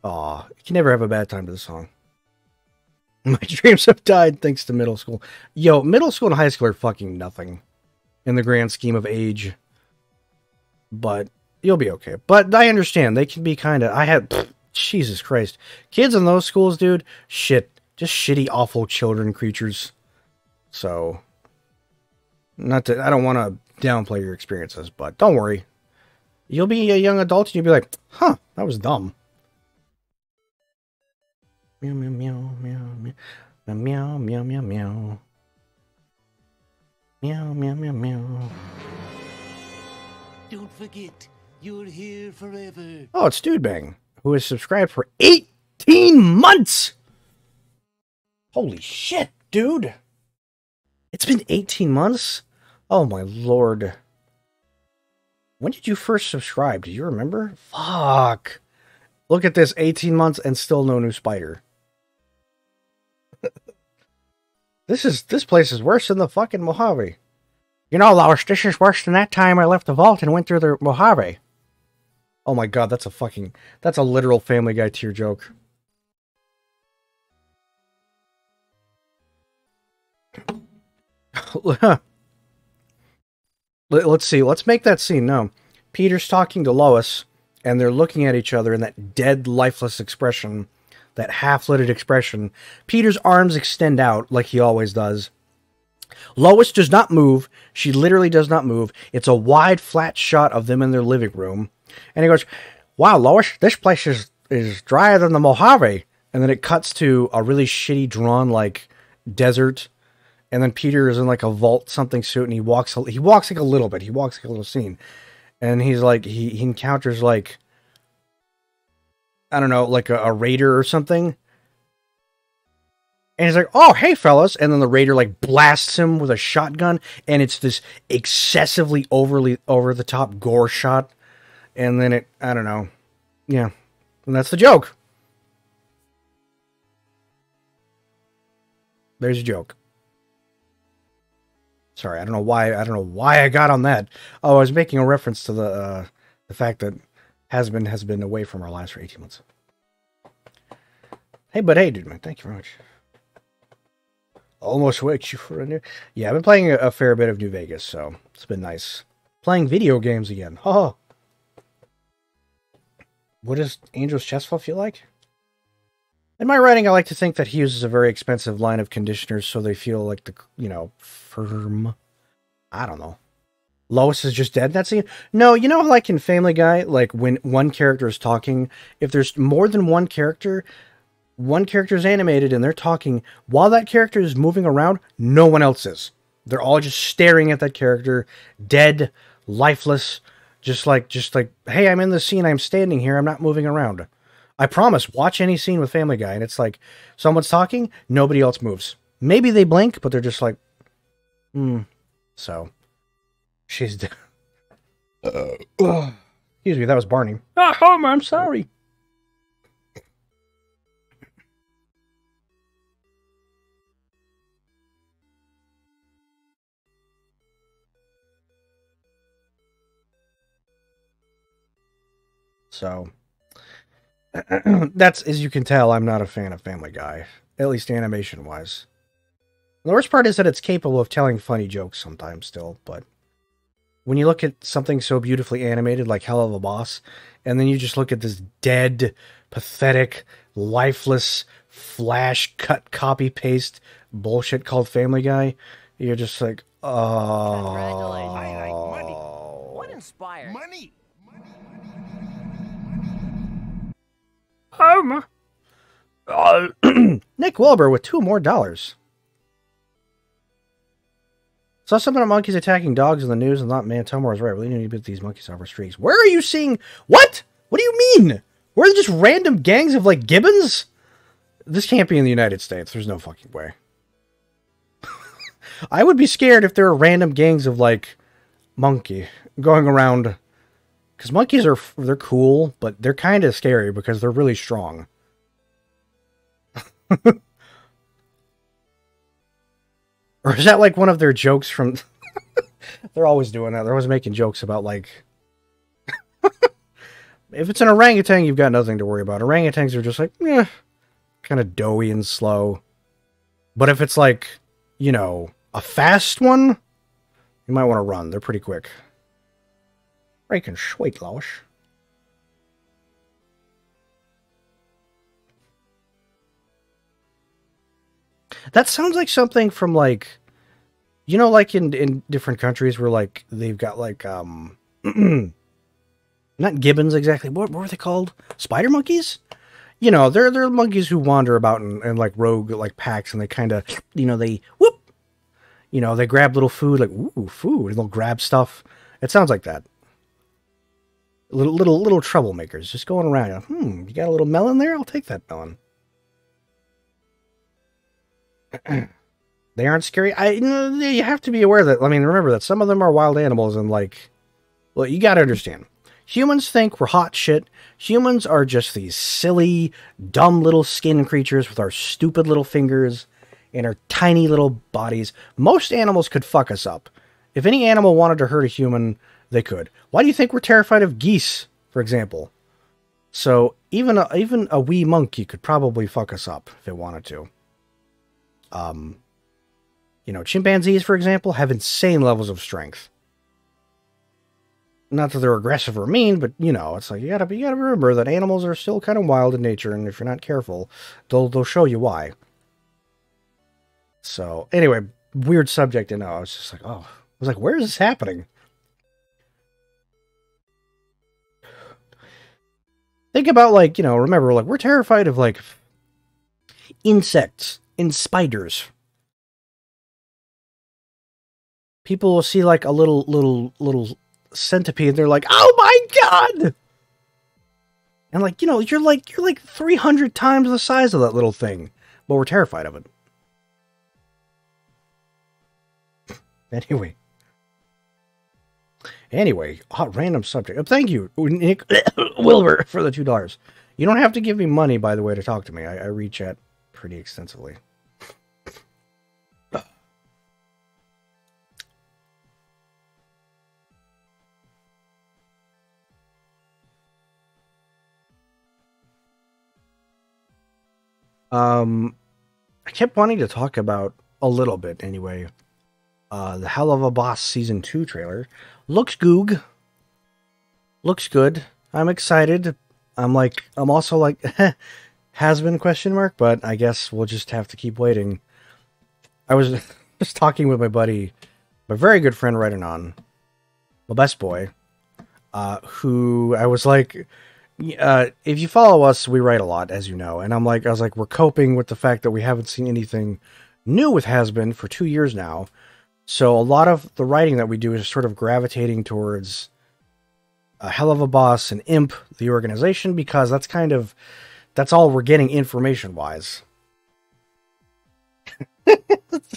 Aw, you can never have a bad time to the song. My dreams have died thanks to middle school. Yo, middle school and high school are fucking nothing in the grand scheme of age. But you'll be okay. But I understand. They can be kind of... Jesus Christ. Kids in those schools, dude, shit. Just shitty, awful children creatures. So, I don't want to downplay your experiences, but don't worry. You'll be a young adult and you'll be like, huh, that was dumb. Meow, meow, meow, meow, meow, meow, meow, meow, meow. Meow, meow, meow, meow. Don't forget, you're here forever. Oh, it's Dude Bang, who has subscribed for 18 months! Holy shit, dude! It's been 18 months? Oh my lord. When did you first subscribe? Do you remember? Fuck. Look at this, 18 months and still no new spider. This place is worse than the fucking Mojave. You know, Lois, this is worse than that time I left the vault and went through the Mojave. Oh my god, that's a literal Family Guy tear joke. Let's see. Let's make that scene. No. Peter's talking to Lois, and they're looking at each other in that dead, lifeless expression, that half-lidded expression. Peter's arms extend out, like he always does. Lois does not move. She literally does not move. It's a wide, flat shot of them in their living room. And he goes, wow, Lois, this place is drier than the Mojave. and then it cuts to a really shitty drawn like desert, and then Peter is in like a vault something suit, and he walks like a little bit. He walks like a little scene, and he's like he encounters like, I don't know, like a raider or something. And he's like, "Oh, hey, fellas." And then the raider like blasts him with a shotgun. And it's this excessively over the top gore shot. And then I don't know. Yeah. And that's the joke. There's a joke. Sorry, I don't know why I got on that. Oh, I was making a reference to the fact that has been away from our lives for 18 months. Hey, dude, man, thank you very much. Almost wakes you for a new... Yeah, I've been playing a fair bit of New Vegas, so it's been nice. Playing video games again. Oh. What does Angel's Chestful feel like? In my writing, I like to think that he uses a very expensive line of conditioners so they feel like firm. I don't know. Lois is just dead? That's... No, like in Family Guy, like when one character is talking, if there's more than one character is animated and they're talking while that character is moving around, no one else is. They're all just staring at that character, dead, lifeless, just like, hey, I'm in the scene, I'm standing here, I'm not moving around. I promise, watch any scene with Family Guy, and it's like, someone's talking, nobody else moves. Maybe they blink, but they're just like, So, she's dead. Excuse me, that was Barney. Oh, Homer, I'm sorry. So, that's, as you can tell, I'm not a fan of Family Guy, at least animation-wise. The worst part is that it's capable of telling funny jokes sometimes still, but when you look at something so beautifully animated like Hell of a Boss, and then you just look at this dead, pathetic, lifeless, flash-cut, copy-paste bullshit called Family Guy, you're just like, oh. Congratulations. I like money. What inspired? Money. Homer. Nick Wilbur with $2 more. Saw something about monkeys attacking dogs in the news and thought, man, Tomar was right. We need to get these monkeys off our streets. Where are you seeing... What? What do you mean? Where are just random gangs of, like, gibbons? This can't be in the United States. There's no fucking way. I would be scared if there were random gangs of, like, monkey going around... Because monkeys they're cool, but they're kind of scary because they're really strong. Or is that like one of their jokes from... They're always doing that. They're always making jokes about like... If it's an orangutan, you've got nothing to worry about. Orangutans are just like, kind of doughy and slow. But if it's like, a fast one, you might want to run. They're pretty quick. Freaking sweet, Lois. That sounds like something from like, like in different countries where like they've got like not gibbons exactly. What were they called? Spider monkeys? They're monkeys who wander about in like rogue like packs, and they kind of they whoop. They grab little food, like ooh, food, and they'll grab stuff. It sounds like that. Little troublemakers just going around. You got a little melon there? I'll take that melon. They aren't scary. You have to be aware that, remember that some of them are wild animals, and like, well, you got to understand. Humans think we're hot shit. Humans are just these silly, dumb little skin creatures with our stupid little fingers and our tiny little bodies. Most animals could fuck us up. If any animal wanted to hurt a human, they could. Why do you think we're terrified of geese, for example? So even a wee monkey could probably fuck us up if it wanted to. Chimpanzees, for example, have insane levels of strength. Not that they're aggressive or mean, but it's like you gotta remember that animals are still kind of wild in nature, and if you're not careful, they'll show you why. So anyway, weird subject, I was just like, where is this happening? Think about, like, remember, like, we're terrified of, like, insects and spiders. People will see like a little centipede, and they're like, "Oh my god!" And like, you're like 300 times the size of that little thing, but we're terrified of it. Anyway, hot random subject. Thank you, Nick Wilbur, for the $2. You don't have to give me money, by the way, to talk to me. I read chat pretty extensively. I kept wanting to talk about a little bit anyway. The Hell of a Boss Season 2 trailer. Looks goog. Looks good. I'm excited. I'm also like, has been question mark, but I guess we'll just have to keep waiting. I was just talking with my buddy, my very good friend Redanon, my best boy, who I was like, if you follow us, we write a lot, as you know. And I was like, we're coping with the fact that we haven't seen anything new with Has-Been for 2 years now. So a lot of the writing that we do is sort of gravitating towards a Hell of a Boss and Imp, the organization, because that's all we're getting information-wise.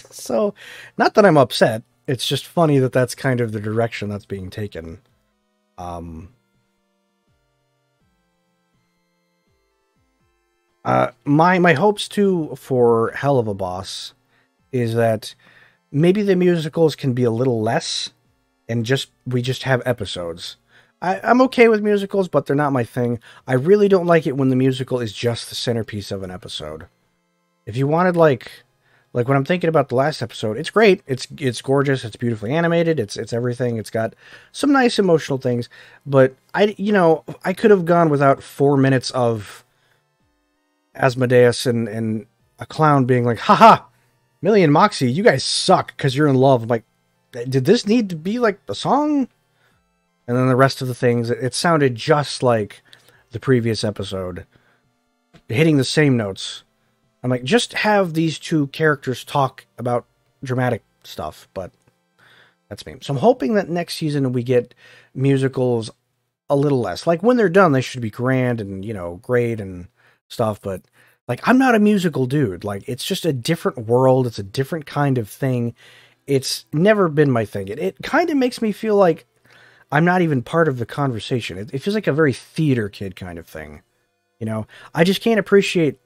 So, not that I'm upset. It's just funny that that's kind of the direction that's being taken. My hopes too for Hell of a Boss is that maybe the musicals can be a little less, and we just have episodes. I'm okay with musicals, but they're not my thing. I really don't like it when the musical is just the centerpiece of an episode. If you wanted like when I'm thinking about the last episode, it's great. It's gorgeous. It's beautifully animated. It's everything. It's got some nice emotional things, but I could have gone without 4 minutes of Asmodeus and a clown being like, haha, Millie and Moxie, you guys suck because you're in love. I'm like, did this need to be like a song? And then the rest of the things, it sounded just like the previous episode, hitting the same notes. I'm like, just have these two characters talk about dramatic stuff, but that's me. So I'm hoping that next season we get musicals a little less. Like, when they're done, they should be grand and, great and stuff, but like, I'm not a musical dude. Like, it's just a different world. It's a different kind of thing. It's never been my thing. It kind of makes me feel like I'm not even part of the conversation. It feels like a very theater kid kind of thing. I just can't appreciate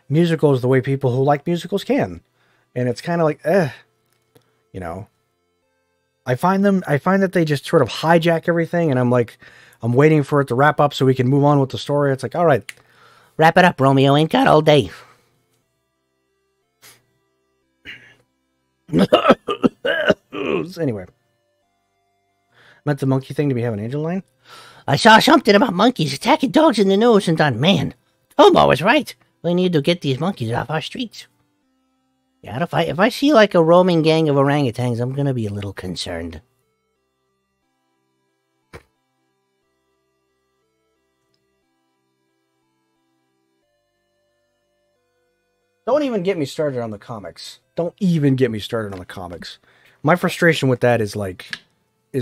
musicals the way people who like musicals can. And it's kind of like, I find that they just sort of hijack everything, and I'm waiting for it to wrap up so we can move on with the story. It's like, all right, Wrap it up, Romeo. Ain't got all day. Anyway. Meant the monkey thing to be having angel line? I saw something about monkeys attacking dogs in the news and thought, man, Tomo was right. We need to get these monkeys off our streets. Yeah, if I see like a roaming gang of orangutans, I'm gonna be a little concerned. Don't even get me started on the comics. Don't even get me started on the comics. My frustration with that is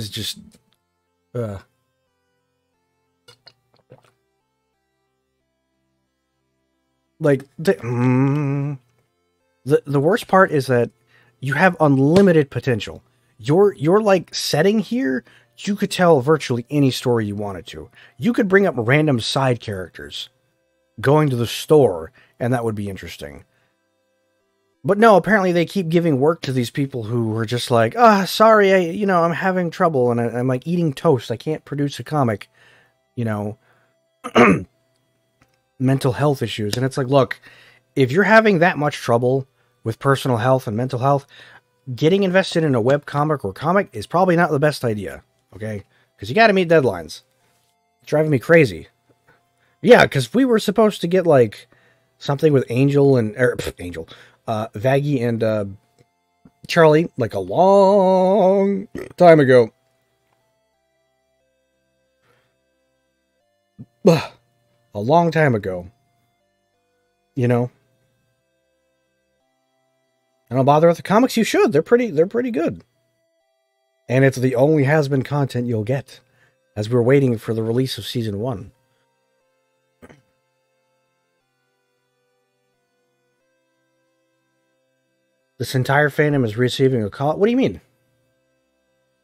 just, the worst part is that you have unlimited potential. Your like setting here, you could tell virtually any story you wanted to. You could bring up random side characters going to the store, and that would be interesting. But no, apparently they keep giving work to these people who are just like, sorry, I'm having trouble, and I'm like eating toast. I can't produce a comic, mental health issues. And it's like, look, if you're having that much trouble with personal health and mental health, getting invested in a web comic or comic is probably not the best idea, okay? Because you got to meet deadlines. It's driving me crazy. Yeah, because we were supposed to get like something with Vaggie and Charlie like a long time ago. A long time ago. I don't bother with the comics. You should. They're pretty good. And it's the only has-been content you'll get, as we're waiting for the release of season 1. This entire fandom is receiving a call. What do you mean?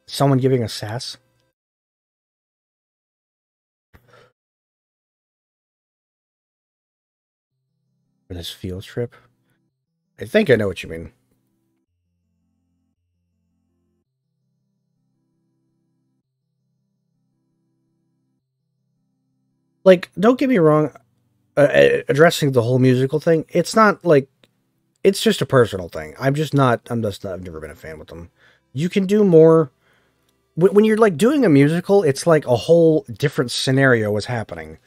Someone giving a sass? For this field trip? I think I know what you mean. Like, don't get me wrong, addressing the whole musical thing, it's not like, it's just a personal thing. I've never been a fan with them. You can do more. When you're like doing a musical, it's like a whole different scenario is happening.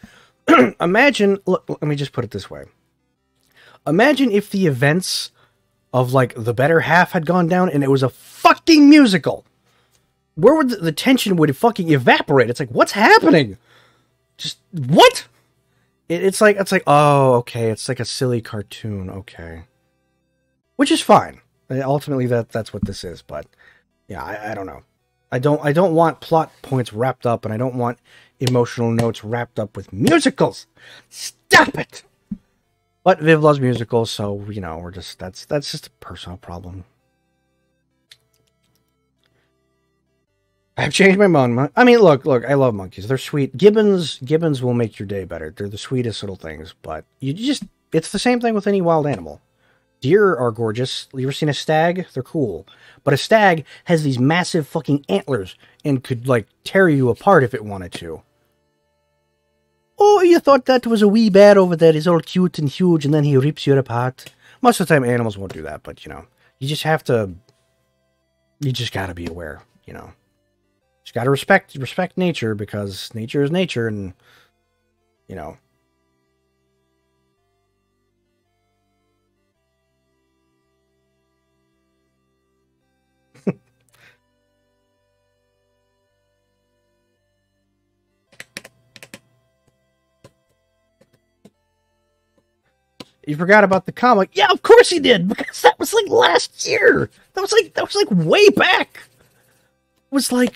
Imagine, let me just put it this way. Imagine if the events of like The Better Half had gone down and it was a fucking musical. Where would the tension would fucking evaporate? It's like, what's happening? Just what? It's like, oh, okay, it's like a silly cartoon, okay, which is fine. Ultimately, that's what this is. But yeah, I don't know. I don't want plot points wrapped up, and I don't want emotional notes wrapped up with musicals. Stop it. But Viv loves musicals, so you know we're just that's just a personal problem. I've changed my mind. I mean, look, I love monkeys. They're sweet. Gibbons will make your day better. They're the sweetest little things, but it's the same thing with any wild animal. Deer are gorgeous. You ever seen a stag? They're cool. But a stag has these massive fucking antlers and could, like, tear you apart if it wanted to. Oh, you thought that was a wee bear over there. He's all cute and huge, and then he rips you apart. Most of the time, animals won't do that, but, you know, you just gotta be aware, you know. Just gotta respect nature, because nature is nature, and you know. You forgot about the comic? Yeah, of course he did, because that was like last year. That was like way back. It was like,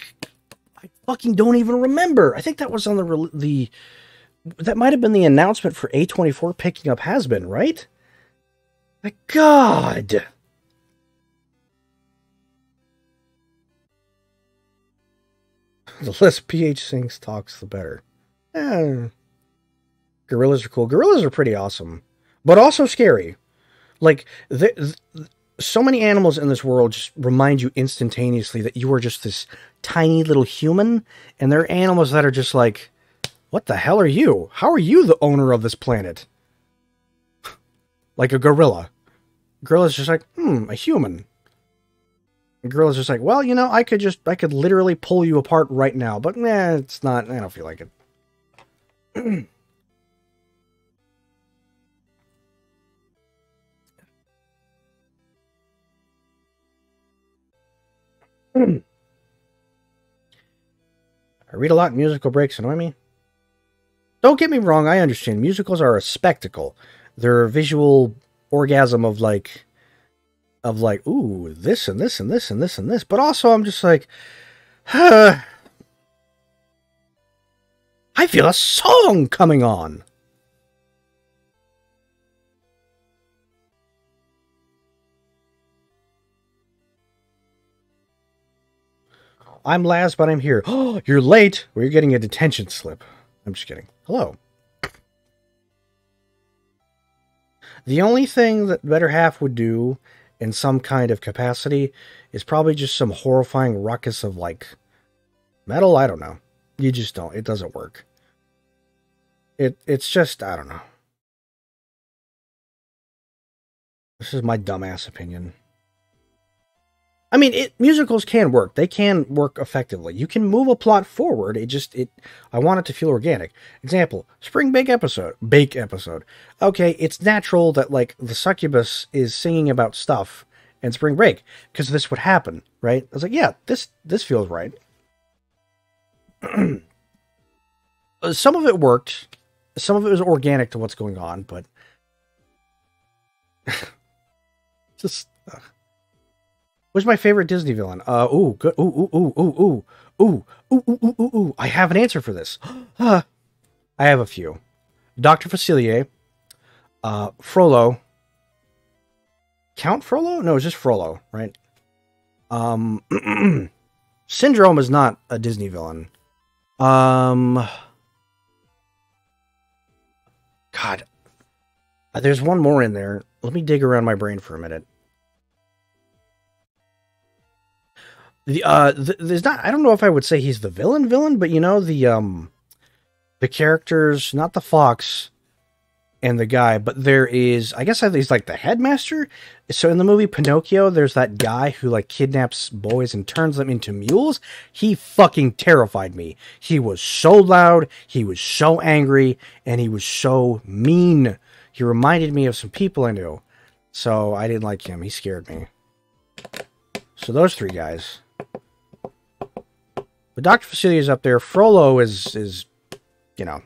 I fucking don't even remember. I think that was on that might have been the announcement for A24 picking up Has-Been, right? My God. The less PH sings talks, the better. Gorillas are cool. Gorillas are pretty awesome, but also scary. Like, so many animals in this world just remind you instantaneously that you are just this tiny little human, and there are animals that are just like, what the hell are you? How are you the owner of this planet? Like a gorilla. Gorilla's just like, a human. And gorilla's just like, well, you know, I could literally pull you apart right now, but it's not, I don't feel like it. I read a lot, musical breaks annoy me. Don't get me wrong, I understand. Musicals are a spectacle. They're a visual orgasm of like, ooh, this and this and this and this and this. But also I'm just like, I feel a song coming on. I'm Laz, but I'm here. Oh, you're late. Well, you're getting a detention slip. I'm just kidding. Hello. The only thing that Better Half would do in some kind of capacity is probably just some horrifying ruckus of, like, metal. I don't know. You just don't. It doesn't work. It's just, I don't know. This is my dumbass opinion. I mean, musicals can work. They can work effectively. You can move a plot forward. I want it to feel organic. Example, Spring Bake episode. Okay, it's natural that, like, the succubus is singing about stuff in Spring Break, because this would happen, right? I was like, yeah, this feels right. Some of it worked. Some of it was organic to what's going on, but Just who's my favorite Disney villain? Ooh, good. Ooh. I have an answer for this. I have a few. Dr. Facilier, Frollo. Count Frollo? No, it's just Frollo, right? Syndrome is not a Disney villain. God. There's one more in there. Let me dig around my brain for a minute. There's not, I don't know if I would say he's the villain, but you know, the characters, not the fox and the guy, but there is, I guess he's like the headmaster. So in the movie Pinocchio, there's that guy who like kidnaps boys and turns them into mules. He fucking terrified me. He was so loud, he was so angry, and he was so mean. He reminded me of some people I knew. So I didn't like him. He scared me. So those three guys. But Dr. Facilier is up there. Frollo is, you know.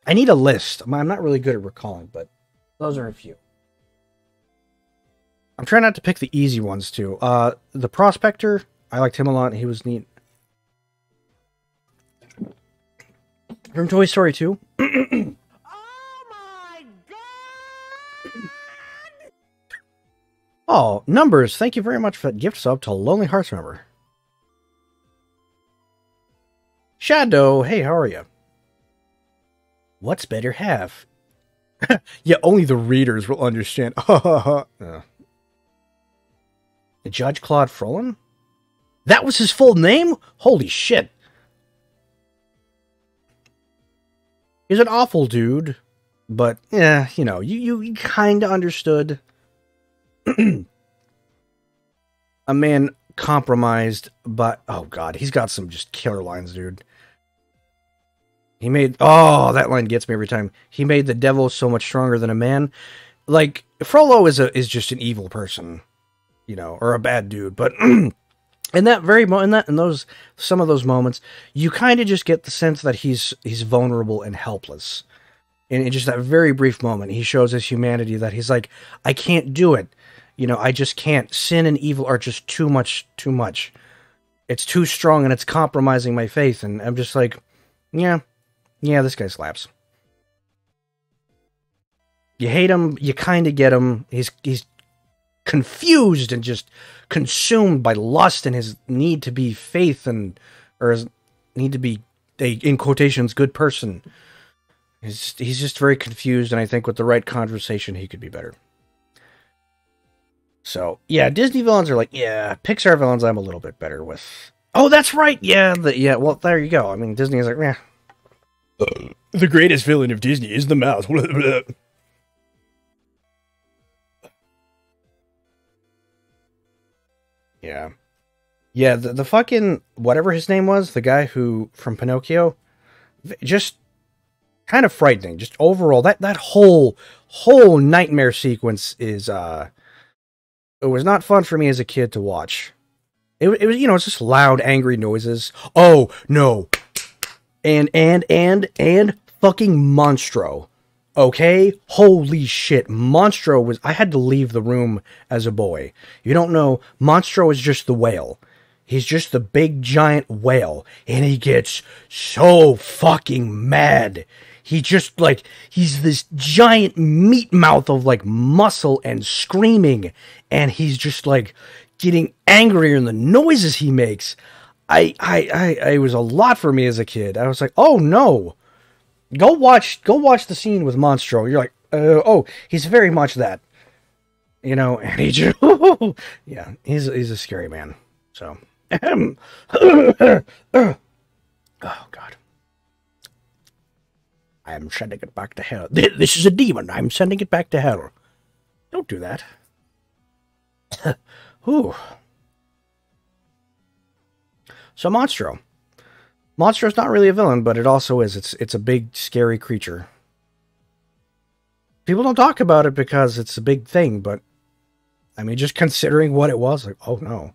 I need a list. I'm not really good at recalling, but those are a few. I'm trying not to pick the easy ones, too. The Prospector, I liked him a lot. He was neat. From Toy Story 2. Oh my god! Oh, Numbers, thank you very much for that gift sub to Lonely Hearts member. Shadow, hey, how are you? What's better half? Yeah, only the readers will understand. Judge Claude Frolin? That was his full name? Holy shit. He's an awful dude, but yeah, you know, you kind of understood. A man compromised, but oh god, he's got some just killer lines, dude. He made, oh, that line gets me every time. He made the devil so much stronger than a man. Like Frollo is just an evil person, you know, or a bad dude, but in that very moment, in those some of those moments, you kind of just get the sense that he's vulnerable and helpless. And in just that very brief moment, he shows his humanity that he's like, I can't do it. You know, I just can't. Sin and evil are just too much. It's too strong and it's compromising my faith. And I'm just like, yeah, this guy slaps. You hate him, you kind of get him. He's confused and just consumed by lust and his need to be faith or his need to be a, in quotations, good person. He's just very confused, and I think with the right conversation, he could be better. So, yeah, Disney villains are like, yeah, Pixar villains I'm a little bit better with. Oh, that's right, yeah, well, there you go. I mean, Disney is like, yeah. The greatest villain of Disney is the mouse. Yeah. Yeah, the fucking, whatever his name was, the guy who, from Pinocchio, just kind of frightening. Just overall, that whole nightmare sequence is, it was not fun for me as a kid to watch. It was, you know, it's just loud, angry noises. Oh, no. And fucking Monstro. Okay? Holy shit. Monstro was... I had to leave the room as a boy. You don't know, Monstro is just the whale. He's just the big giant whale. And he gets so fucking mad. He just, like... He's this giant meat mouth of, like, muscle and screaming. And he's just, like, getting angrier in the noises he makes. It was a lot for me as a kid. I was like, oh no. Go watch the scene with Monstro. You're like, oh, he's very much that. You know, and he just, yeah, he's a scary man. So, oh God. I am sending it back to hell. This is a demon. I'm sending it back to hell. Don't do that. Whew. So Monstro. Monstro's not really a villain, but it also is. It's a big, scary creature. People don't talk about it because it's a big thing, but I mean, just considering what it was, like, oh no.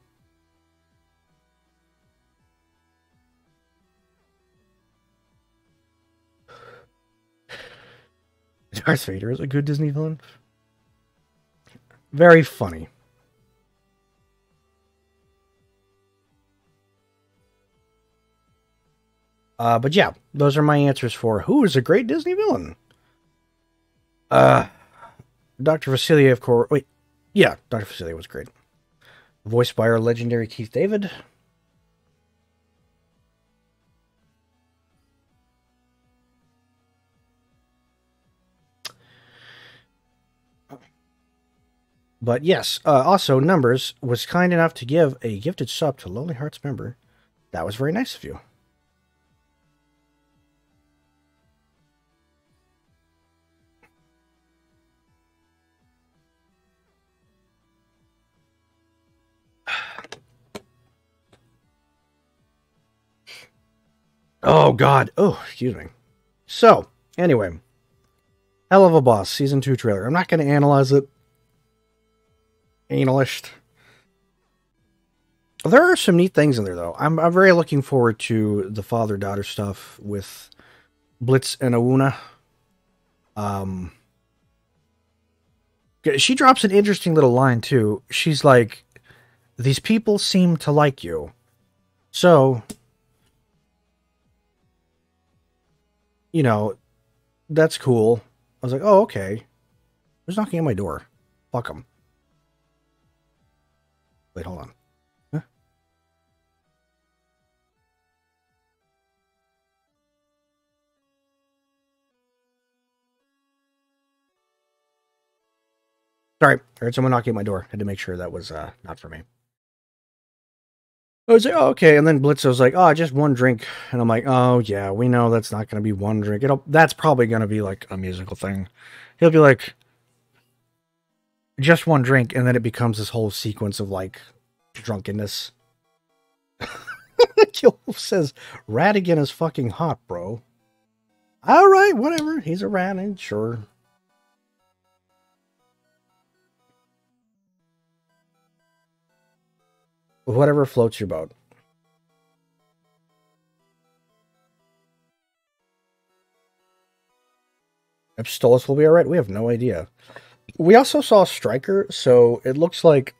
Darth Vader is a good Disney villain. Very funny. But yeah, those are my answers for who is a great Disney villain. Dr. Facilier, of course. Wait, yeah, Dr. Facilier was great. Voiced by our legendary Keith David. But yes, also Numbers was kind enough to give a gifted sub to Lonely Hearts member. That was very nice of you. Oh, God. Oh, excuse me. So, anyway. Hell of a Boss, Season 2 trailer. I'm not going to analyze it. Analyst. There are some neat things in there, though. I'm very looking forward to the father-daughter stuff with Blitz and Auna. She drops an interesting little line, too. She's like, these people seem to like you. So, you know, that's cool. I was like, oh, okay. Who's knocking at my door? Fuck them. Wait, hold on. Huh? Sorry, I heard someone knocking at my door. Had to make sure that was not for me. I was like, oh, okay. And then Blitz was like, oh, just one drink. And I'm like, oh, yeah, we know that's not going to be one drink. That's probably going to be like a musical thing. He'll be like, just one drink. And then it becomes this whole sequence of like drunkenness. Kilwolf says, Radigan is fucking hot, bro. All right, whatever. He's a Radigan, sure. Whatever floats your boat. If Stolas will be alright, we have no idea. We also saw Striker, so it looks like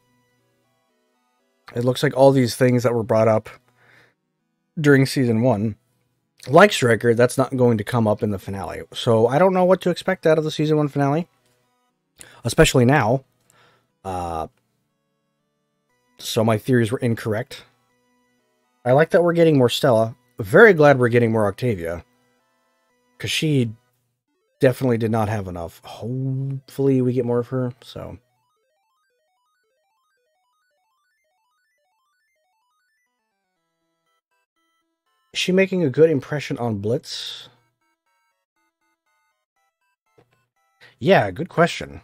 all these things that were brought up during season 1, like Striker, that's not going to come up in the finale. So I don't know what to expect out of the season 1 finale, especially now. So my theories were incorrect. I like that we're getting more Stella. Very glad we're getting more Octavia, because she definitely did not have enough. Hopefully we get more of her, so. Is she making a good impression on Blitz? Yeah, good question.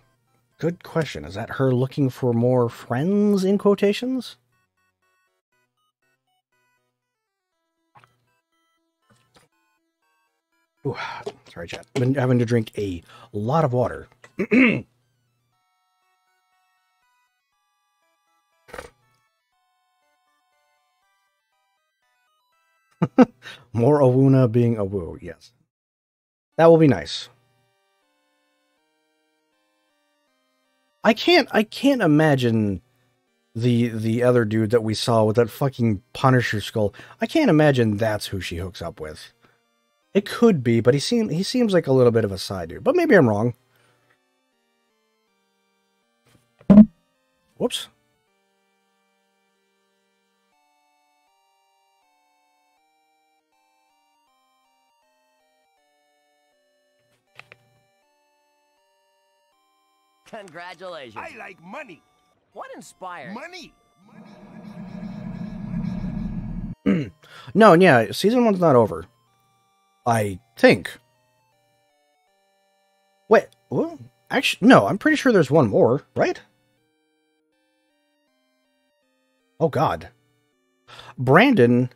Good question. Is that her looking for more friends, in quotations? Ooh, sorry, chat. I've been having to drink a lot of water. More Awuna being a woo, yes. That will be nice. I can't imagine the other dude that we saw with that fucking Punisher skull. I can't imagine that's who she hooks up with. It could be, but he seems like a little bit of a side dude. But maybe I'm wrong. Whoops. Congratulations. I like money. What inspired? Money. No, yeah, season 1's not over. I think. Wait, well, actually, no, I'm pretty sure there's one more, right? Oh, God. Brandon,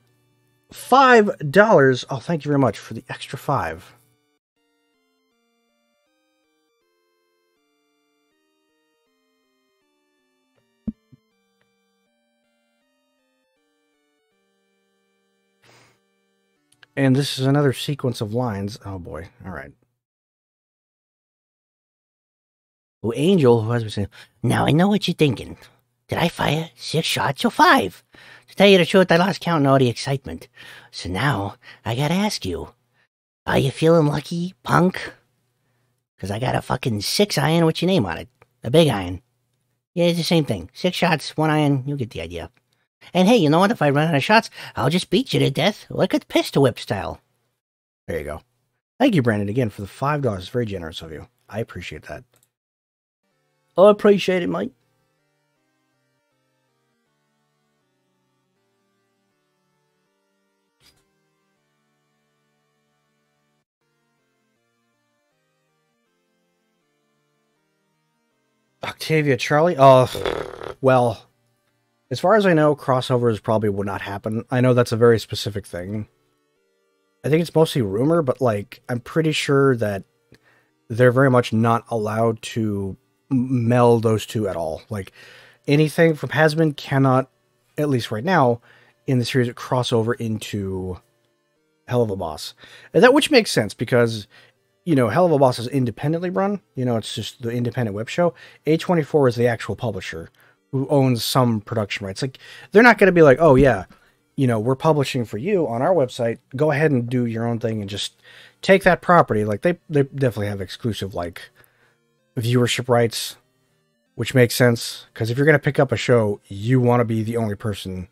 $5. Oh, thank you very much for the extra 5. And this is another sequence of lines. Oh, boy. All right. Oh, Angel, who has been saying, now I know what you're thinking. Did I fire 6 shots or 5? To tell you the truth, I lost count in all the excitement. So now, I gotta ask you, are you feeling lucky, punk? Because I got a fucking 6 iron with your name on it. A big iron. Yeah, it's the same thing. 6 shots, 1 iron, you get the idea. And hey, you know what? If I run out of shots, I'll just beat you to death, like a pistol whip style. There you go. Thank you, Brandon, again for the $5. It's very generous of you. I appreciate that. I appreciate it, mate. Octavia Charlie? Well, as far as I know, crossovers probably would not happen. I know that's a very specific thing. I think it's mostly rumor, but, like, I'm pretty sure that they're very much not allowed to meld those two at all. Like, anything from Hasbin cannot, at least right now, in the series, cross over into Hell of a Boss. And that, which makes sense, because, you know, Hell of a Boss is independently run. You know, it's just the independent web show. A24 is the actual publisher who owns some production rights. Like, they're not going to be like, oh, yeah, you know, we're publishing for you on our website. Go ahead and do your own thing and just take that property. Like, they definitely have exclusive, like, viewership rights, which makes sense. Because if you're going to pick up a show, you want to be the only person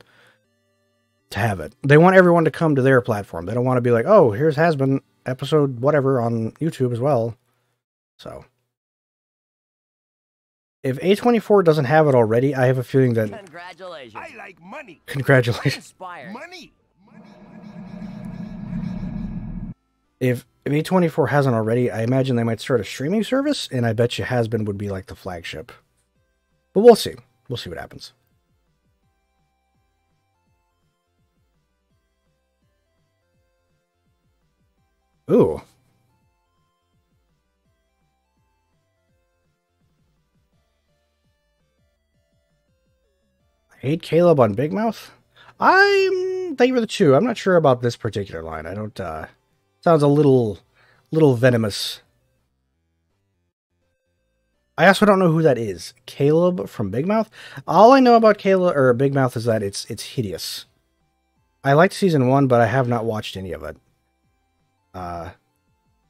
to have it. They want everyone to come to their platform. They don't want to be like, oh, here's Hasbin episode whatever on YouTube as well. So if A24 doesn't have it already, I have a feeling that... Congratulations. I like money. Congratulations. Money. If A24 hasn't already, I imagine they might start a streaming service, and I bet you Hasbin would be like the flagship. But we'll see. We'll see what happens. Ooh. I hate Caleb on Big Mouth. Thank you for the 2. I'm not sure about this particular line. I don't, sounds a little venomous. I also don't know who that is. Caleb from Big Mouth? All I know about Caleb, or Big Mouth, is that it's hideous. I liked season 1, but I have not watched any of it.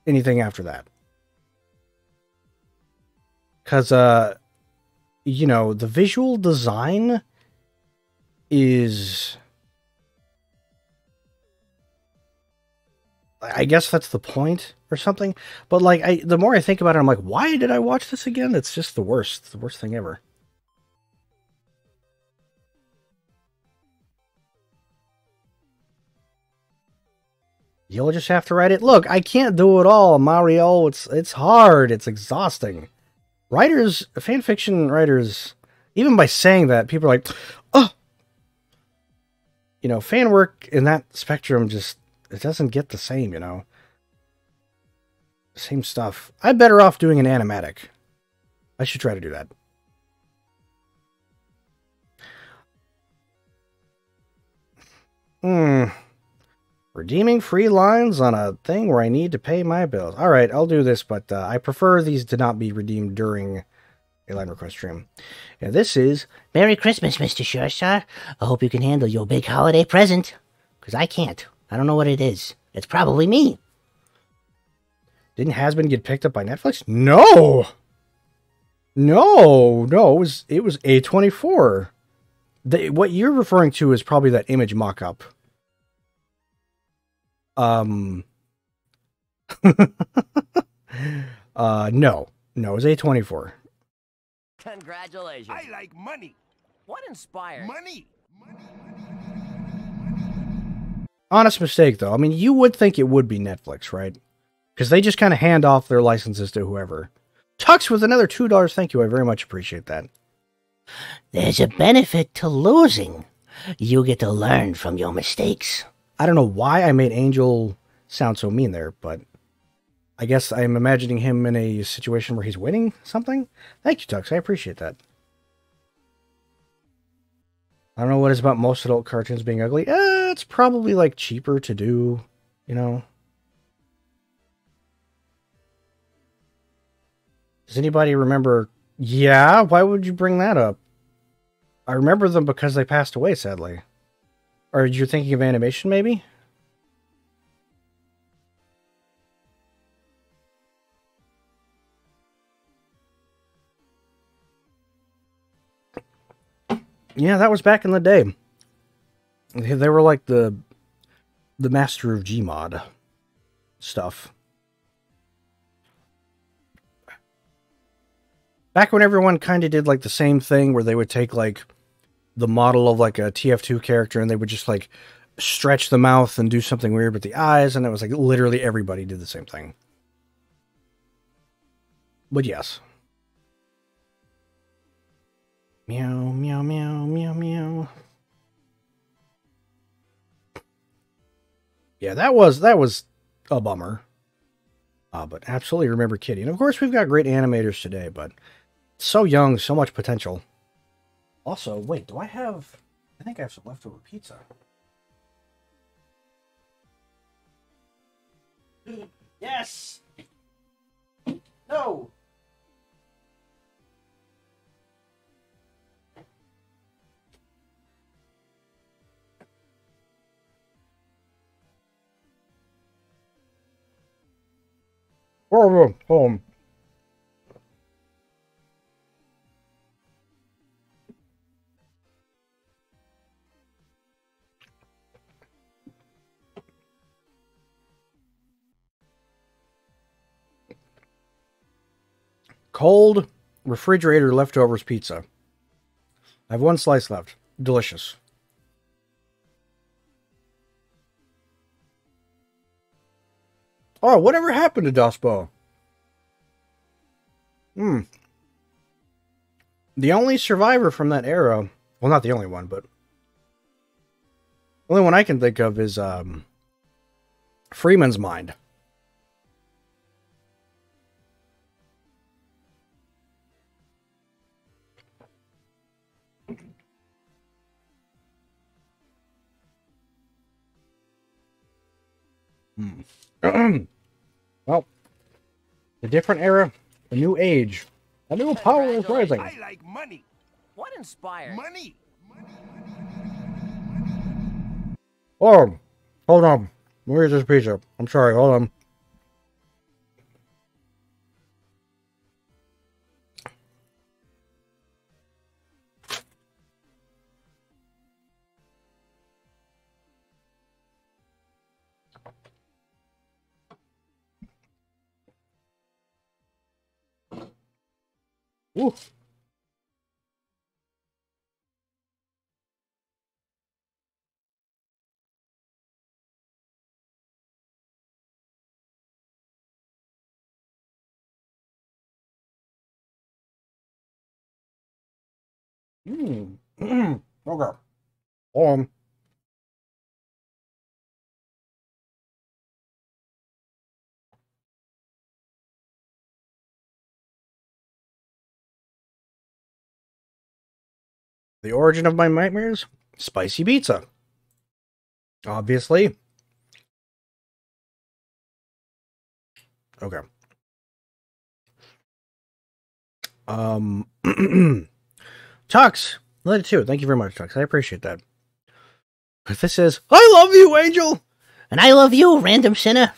Anything after that. Because, you know, the visual design is... I guess that's the point or something. But, like, the more I think about it, I'm like, why did I watch this again? It's just the worst. It's the worst thing ever. You'll just have to write it. Look, I can't do it all, Mario. It's hard. It's exhausting. Writers, fanfiction writers, even by saying that, people are like, oh! You know, fan work in that spectrum just, it doesn't get the same, you know? Same stuff. I'm better off doing an animatic. I should try to do that. Redeeming free lines on a thing where I need to pay my bills. Alright, I'll do this, but I prefer these to not be redeemed during a line request stream. And this is... Merry Christmas, Mr. Surestar. I hope you can handle your big holiday present. Because I can't. I don't know what it is. It's probably me. Didn't Hasbin get picked up by Netflix? No! No, it was A24. What you're referring to is probably that image mock-up. No, it was A24. Congratulations. I like money. What inspired? Money. Honest mistake, though. I mean, you would think it would be Netflix, right? Because they just kind of hand off their licenses to whoever. Tux with another $2. Thank you. I very much appreciate that. There's a benefit to losing. You get to learn from your mistakes. I don't know why I made Angel sound so mean there, but I guess I'm imagining him in a situation where he's winning something. Thank you, Tux. I appreciate that. I don't know what it's about most adult cartoons being ugly. It's probably, like, cheaper to do, you know. Does anybody remember? Yeah, why would you bring that up? I remember them because they passed away, sadly. Or you're thinking of animation, maybe? Yeah, that was back in the day. They were like the master of Gmod stuff. Back when everyone kind of did like the same thing where they would take like the model of like a TF2 character and they would just like stretch the mouth and do something weird with the eyes, and it was like literally everybody did the same thing. But yes. Meow, meow, meow, meow, meow. Yeah, that was a bummer. But absolutely remember Kitty. And of course, we've got great animators today, but so young, so much potential. Also, wait, do I have... I think I have some leftover pizza. Yes! No! Home. Cold refrigerator leftovers pizza. I have one slice left. Delicious. Oh, whatever happened to Dospo? The only survivor from that era, well, not the only one, but the only one I can think of is Freeman's Mind. Well, a different era, a new age, a new power is rising. I like money. What inspired? Money. Oh, hold on. Where's this pizza? I'm sorry, hold on. Ooh. Okay. The origin of my nightmares? Spicy pizza. Obviously. Okay. Tux, let it too. Thank you very much, Tux. I appreciate that. This is I love you, Angel. And I love you, random sinner.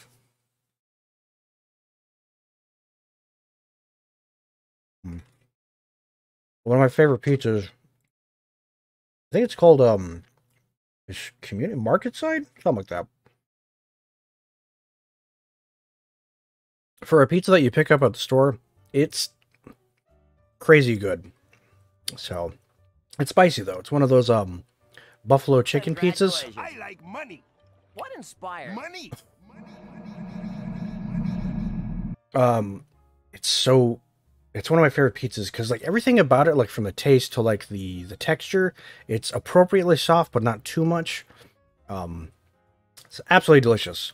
One of my favorite pizzas. I think it's called is Community Market Side? Something like that. For a pizza that you pick up at the store, it's crazy good. So it's spicy though. It's one of those buffalo chicken pizzas. I like money. What inspired? Money. It's one of my favorite pizzas because like everything about it, like from the taste to like the texture, it's appropriately soft but not too much. It's absolutely delicious.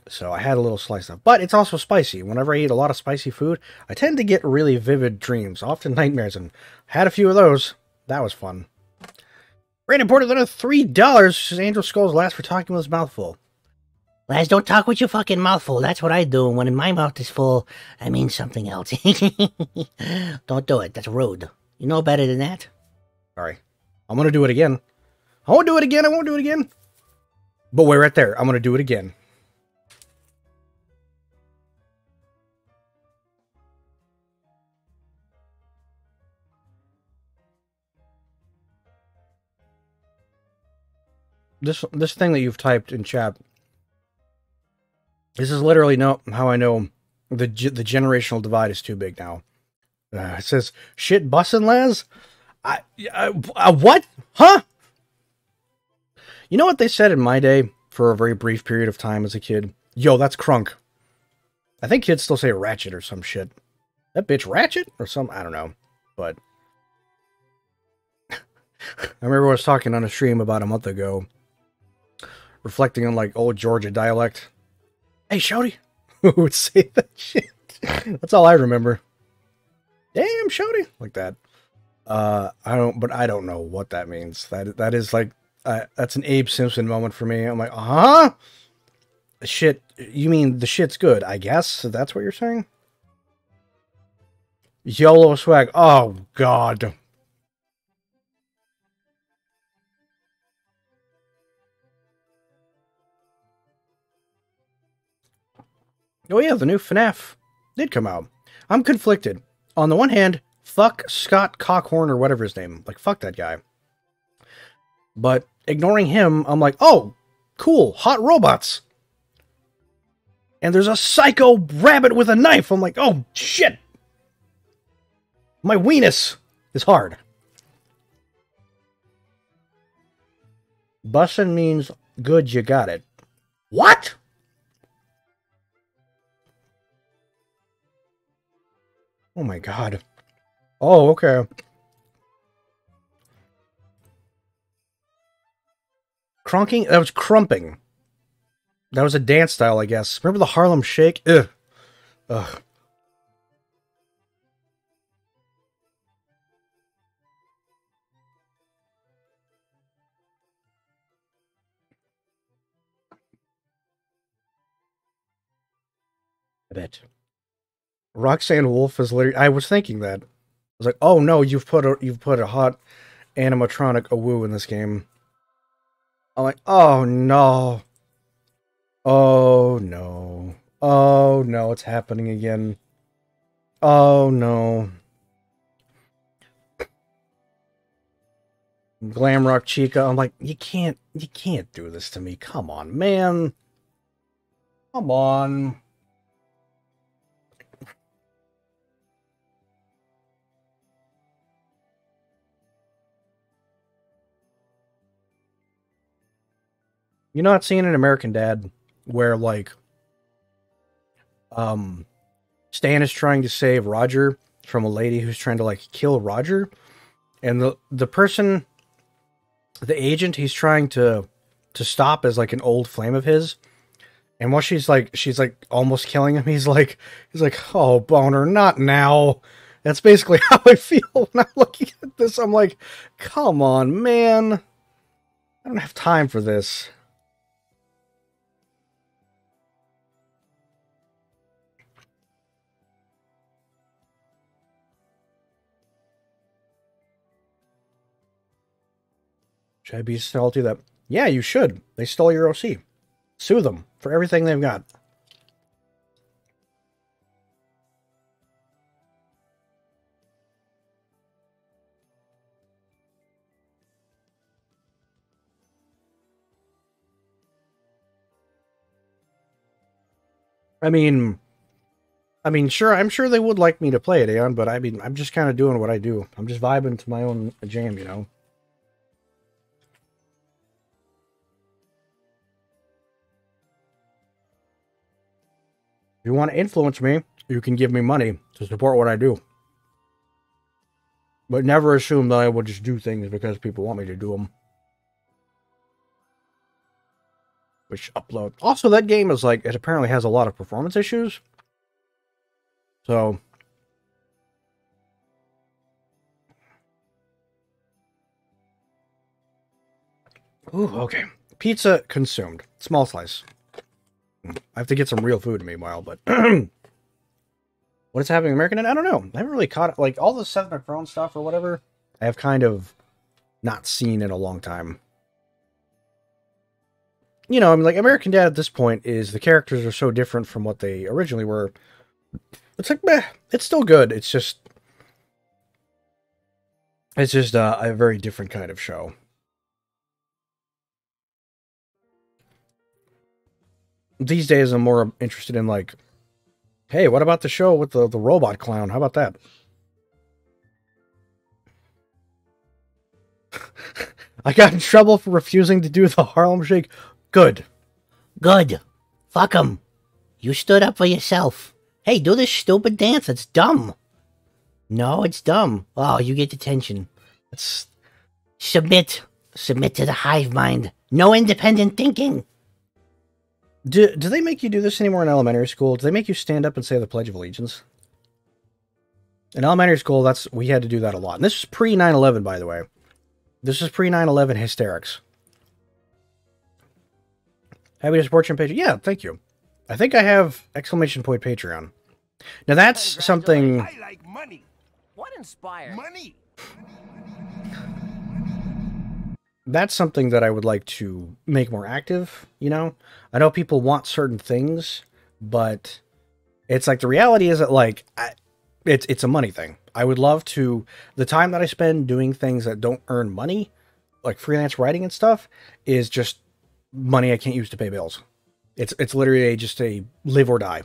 So I had a little slice of, but it's also spicy. Whenever I eat a lot of spicy food, I tend to get really vivid dreams, often nightmares, and had a few of those. That was fun. Brandon Porter, another $3. Angel Skulls last for talking with his mouth full. Laz, don't talk with your fucking mouth full. That's what I do. And when my mouth is full, I mean something else. Don't do it. That's rude. You know better than that. Sorry. I'm going to do it again. I won't do it again. I won't do it again. But wait right there. I'm going to do it again. This thing that you've typed in chat. This is literally how I know the generational divide is too big now. It says, shit bussin', Laz? What? Huh? You know what they said in my day for a very brief period of time as a kid? Yo, that's crunk. I think kids still say ratchet or some shit. That bitch ratchet? Or some, I don't know. But I remember I was talking on a stream about a month ago, reflecting on like old Georgia dialect. Hey, Shorty. Who would say that shit? That's all I remember. Damn, Shorty. Like that. I don't know what that means. That is like, that's an Abe Simpson moment for me. I'm like, huh? Shit, you mean the shit's good, I guess? So that's what you're saying? YOLO swag. Oh, God. Oh yeah, the new FNAF did come out. I'm conflicted. On the one hand, fuck Scott Cockhorn or whatever his name. Like, fuck that guy. But ignoring him, I'm like, oh, cool, hot robots. And there's a psycho rabbit with a knife. I'm like, oh, shit. My weenus is hard. Bussin' means good, you got it. What? Oh my God. Oh, okay. Cronking? That was crumping. That was a dance style, I guess. Remember the Harlem Shake? Ugh. Ugh. I bet. Roxanne Wolf is literally. I was thinking that. I was like, oh no, you've put a hot animatronic awoo in this game. I'm like, oh no. Oh no. Oh no, it's happening again. Oh no. Glamrock Chica. I'm like, you can't do this to me. Come on, man. Come on. You know that scene in American Dad where like Stan is trying to save Roger from a lady who's trying to like kill Roger, and the person, the agent he's trying to stop is like an old flame of his, and while she's like almost killing him, he's like, oh boner, not now. That's basically how I feel when I'm looking at this. I'm like, come on, man, I don't have time for this. Should I be salty that? Yeah, you should. They stole your OC. Sue them for everything they've got. I mean, sure, I'm sure they would like me to play it, Aeon, but I mean, I'm just kind of doing what I do. I'm just vibing to my own jam, you know? If you want to influence me, you can give me money to support what I do. But never assume that I will just do things because people want me to do them. Which upload. Also, that game is like, it apparently has a lot of performance issues. So. Ooh, okay. Pizza consumed. Small slice. I have to get some real food meanwhile, but what is happening in American? I don't know. I haven't really caught it. Like all the Seth MacFarlane stuff or whatever, I have kind of not seen in a long time. You know, I mean, like American Dad at this point is the characters are so different from what they originally were. It's like, meh, it's still good. It's just a very different kind of show. These days, I'm more interested in like, hey, what about the show with the robot clown? How about that? I got in trouble for refusing to do the Harlem Shake. Good. Good. Fuck 'em. You stood up for yourself. Hey, do this stupid dance. It's dumb. No, it's dumb. Oh, you get detention. It's... Submit. Submit to the hive mind. No independent thinking. Do they make you do this anymore in elementary school? Do they make you stand up and say the Pledge of Allegiance? In elementary school, we had to do that a lot. And this is pre 9/11, by the way. This is pre 9/11 hysterics. Happy to support you on Patreon. Yeah, thank you. I think I have exclamation point Patreon. Now that's something. I like money. What inspired? Money. That's something that I would like to make more active, you know? I know people want certain things, but it's like the reality is that, like, it's a money thing. I would love to... The time that I spend doing things that don't earn money, like freelance writing and stuff, is just money I can't use to pay bills. It's literally just a live or die.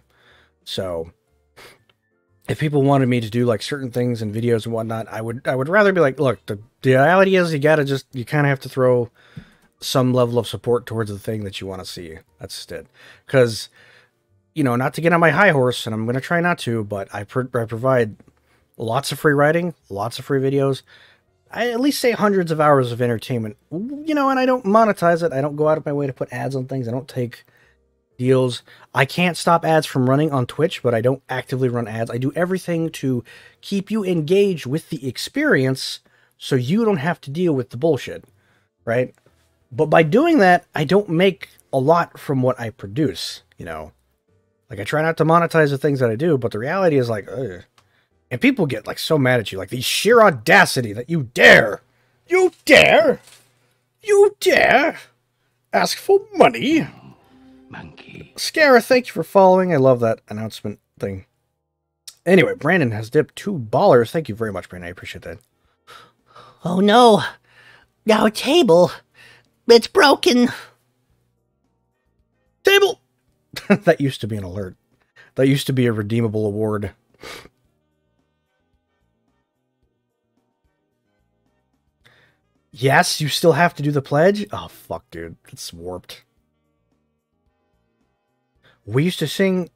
So... if people wanted me to do like certain things and videos and whatnot, I would rather be like, look, the reality is you kind of have to throw some level of support towards the thing that you want to see. That's just it. Because, you know, not to get on my high horse, and I'm going to try not to, but I provide lots of free writing, lots of free videos. I at least say hundreds of hours of entertainment, you know, and I don't monetize it. I don't go out of my way to put ads on things. I don't take deals. I can't stop ads from running on Twitch, but I don't actively run ads. I do everything to keep you engaged with the experience so you don't have to deal with the bullshit, right? But by doing that, I don't make a lot from what I produce, you know? Like, I try not to monetize the things that I do, but the reality is like, ugh. And people get like so mad at you, like the sheer audacity that you dare ask for money. Monkey. Scara, thank you for following. I love that announcement thing. Anyway, Brandon has dipped $2. Thank you very much, Brandon. I appreciate that. Oh no. Our table. It's broken. Table! That used to be an alert. That used to be a redeemable award. Yes, you still have to do the pledge? Oh, fuck, dude. That's warped. We used to sing...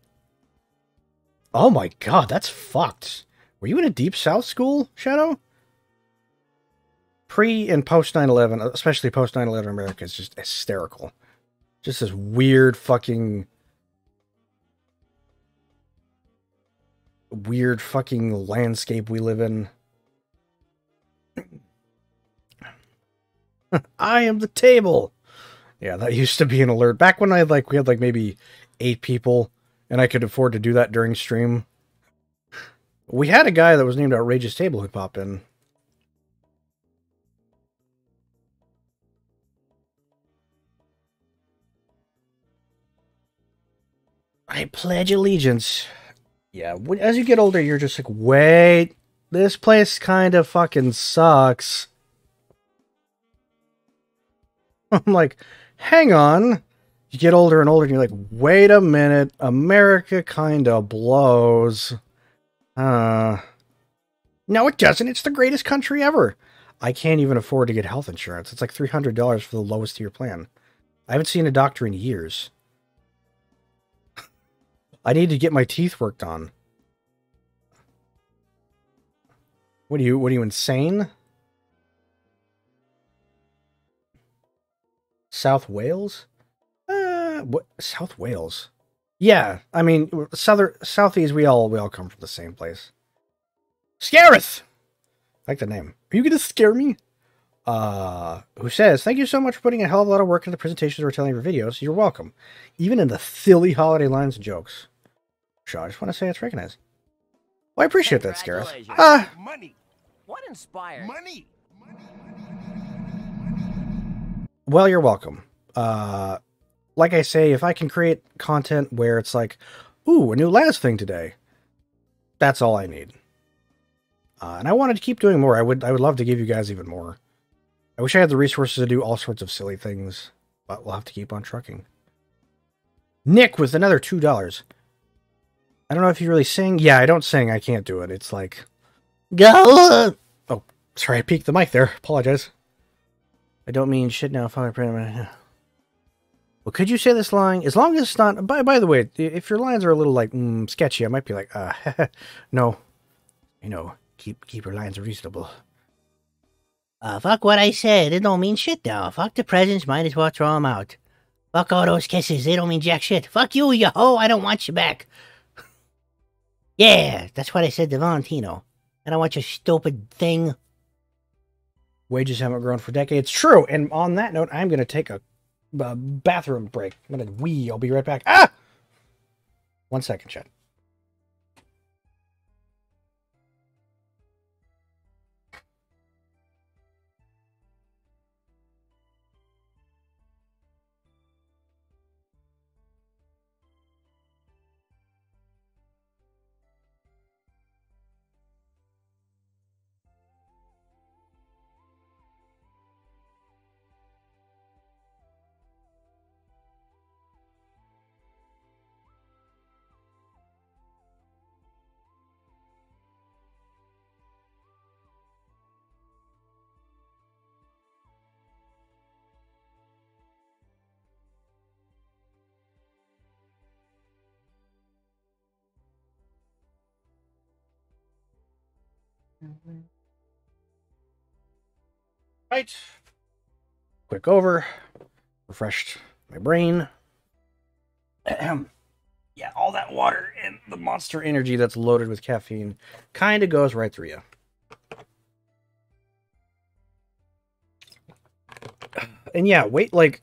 Oh my god, that's fucked. Were you in a Deep South school, Shadow? Pre and post 9/11, especially post 9/11 America, is just hysterical. Just this weird fucking landscape we live in. I am the table. Yeah, that used to be an alert. Back when we had like maybe 8 people, and I could afford to do that during stream. We had a guy that was named Outrageous Table who popped in. I pledge allegiance. Yeah, as you get older, you're just like, wait, this place kind of fucking sucks. I'm like, hang on. You get older and older, and you're like, wait a minute, America kind of blows. No, it doesn't. It's the greatest country ever. I can't even afford to get health insurance. It's like $300 for the lowest tier plan. I haven't seen a doctor in years. I need to get my teeth worked on. What are you insane? South Wales? What? South Wales? Yeah, I mean, Southeast, we all come from the same place. Scareth! I like the name. Are you gonna scare me? who says, thank you so much for putting a hell of a lot of work into the presentations or telling your videos. You're welcome. Even in the silly holiday lines and jokes. Sure, I just want to say it's recognized. Well, I appreciate that, Scareth. Money. What inspired? Money. Well, you're welcome. Like I say, if I can create content where it's like, ooh, a new last thing today, that's all I need. And I wanted to keep doing more. I would love to give you guys even more. I wish I had the resources to do all sorts of silly things, but we'll have to keep on trucking. Nick with another $2. I don't know if you really sing. Yeah, I don't sing. I can't do it. It's like, Go! oh, sorry, I peeked the mic there. Apologize. I don't mean shit now. Well, could you say this line? As long as it's not... By the way, if your lines are a little, like, sketchy, I might be like, no. You know, keep your lines reasonable. Fuck what I said. It don't mean shit now. Fuck the presents. Might as well throw them out. Fuck all those kisses. They don't mean jack shit. Fuck you, you hoe. I don't want you back. Yeah, that's what I said to Valentino. I don't want your stupid thing. Wages haven't grown for decades. True. And on that note, I'm going to take a bathroom break. I'm going to wee. I'll be right back. Ah! 1 second, chat. Right. Quick over. Refreshed my brain. Yeah, all that water and the monster energy that's loaded with caffeine kind of goes right through you. And yeah, wait, like,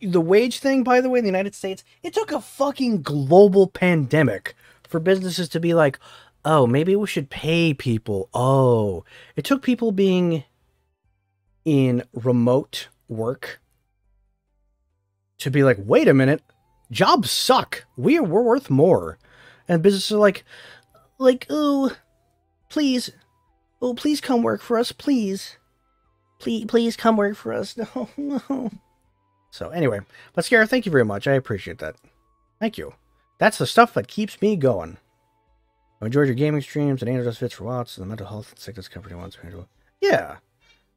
the wage thing, by the way, in the United States, it took a fucking global pandemic for businesses to be like, oh, maybe we should pay people. Oh, it took people being in remote work to be like, wait a minute, jobs suck. We're worth more. And businesses are like, oh, please come work for us, please. Please come work for us. No, no. So anyway, but Scare, thank you very much. I appreciate that. Thank you. That's the stuff that keeps me going. I enjoyed your gaming streams and Angel just fits for Watts and the mental health and sickness company wants. Yeah.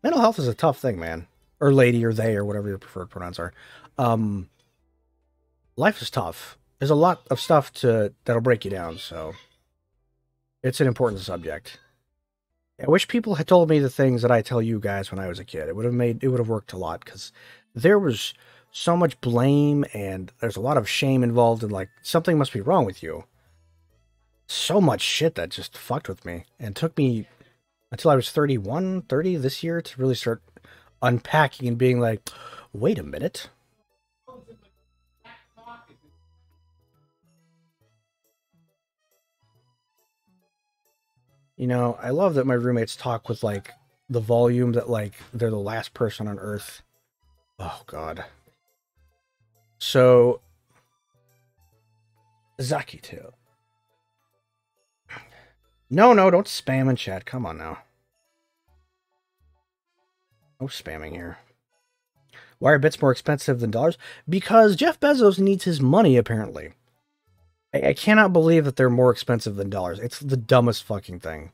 Mental health is a tough thing, man. Or lady or they or whatever your preferred pronouns are. Life is tough. There's a lot of stuff that'll break you down, so it's an important subject. I wish people had told me the things that I tell you guys when I was a kid. It would have worked a lot, because there was so much blame and there's a lot of shame involved in, like, something must be wrong with you. So much shit that just fucked with me and took me until I was 30 this year to really start unpacking and being like, wait a minute. You know, I love that my roommates talk with, like, the volume that, like, they're the last person on Earth. Oh, God. So, Zaki too. No, don't spam in chat. Come on now. No spamming here. Why are bits more expensive than dollars? Because Jeff Bezos needs his money, apparently. I cannot believe that they're more expensive than dollars. It's the dumbest fucking thing.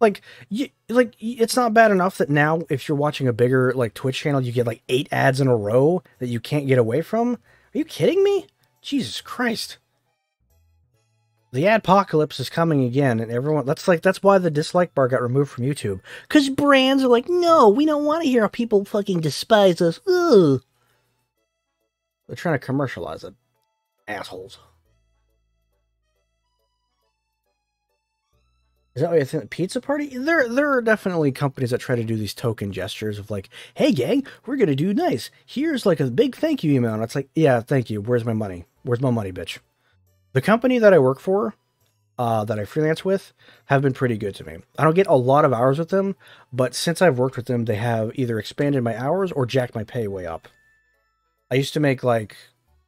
Like, it's not bad enough that now, if you're watching a bigger, like, Twitch channel, you get, like, 8 ads in a row that you can't get away from? Are you kidding me? Jesus Christ. The adpocalypse is coming again, and everyone... That's why the dislike bar got removed from YouTube. Because brands are like, no, we don't want to hear how people fucking despise us. Ugh. They're trying to commercialize it. Assholes. Is that what you think? Pizza party? There are definitely companies that try to do these token gestures of like, hey gang, we're gonna do nice. Here's like a big thank you email. And it's like, yeah, thank you. Where's my money? Where's my money, bitch? The company that I work for, that I freelance with, have been pretty good to me. I don't get a lot of hours with them, but since I've worked with them, they have either expanded my hours or jacked my pay way up. I used to make like,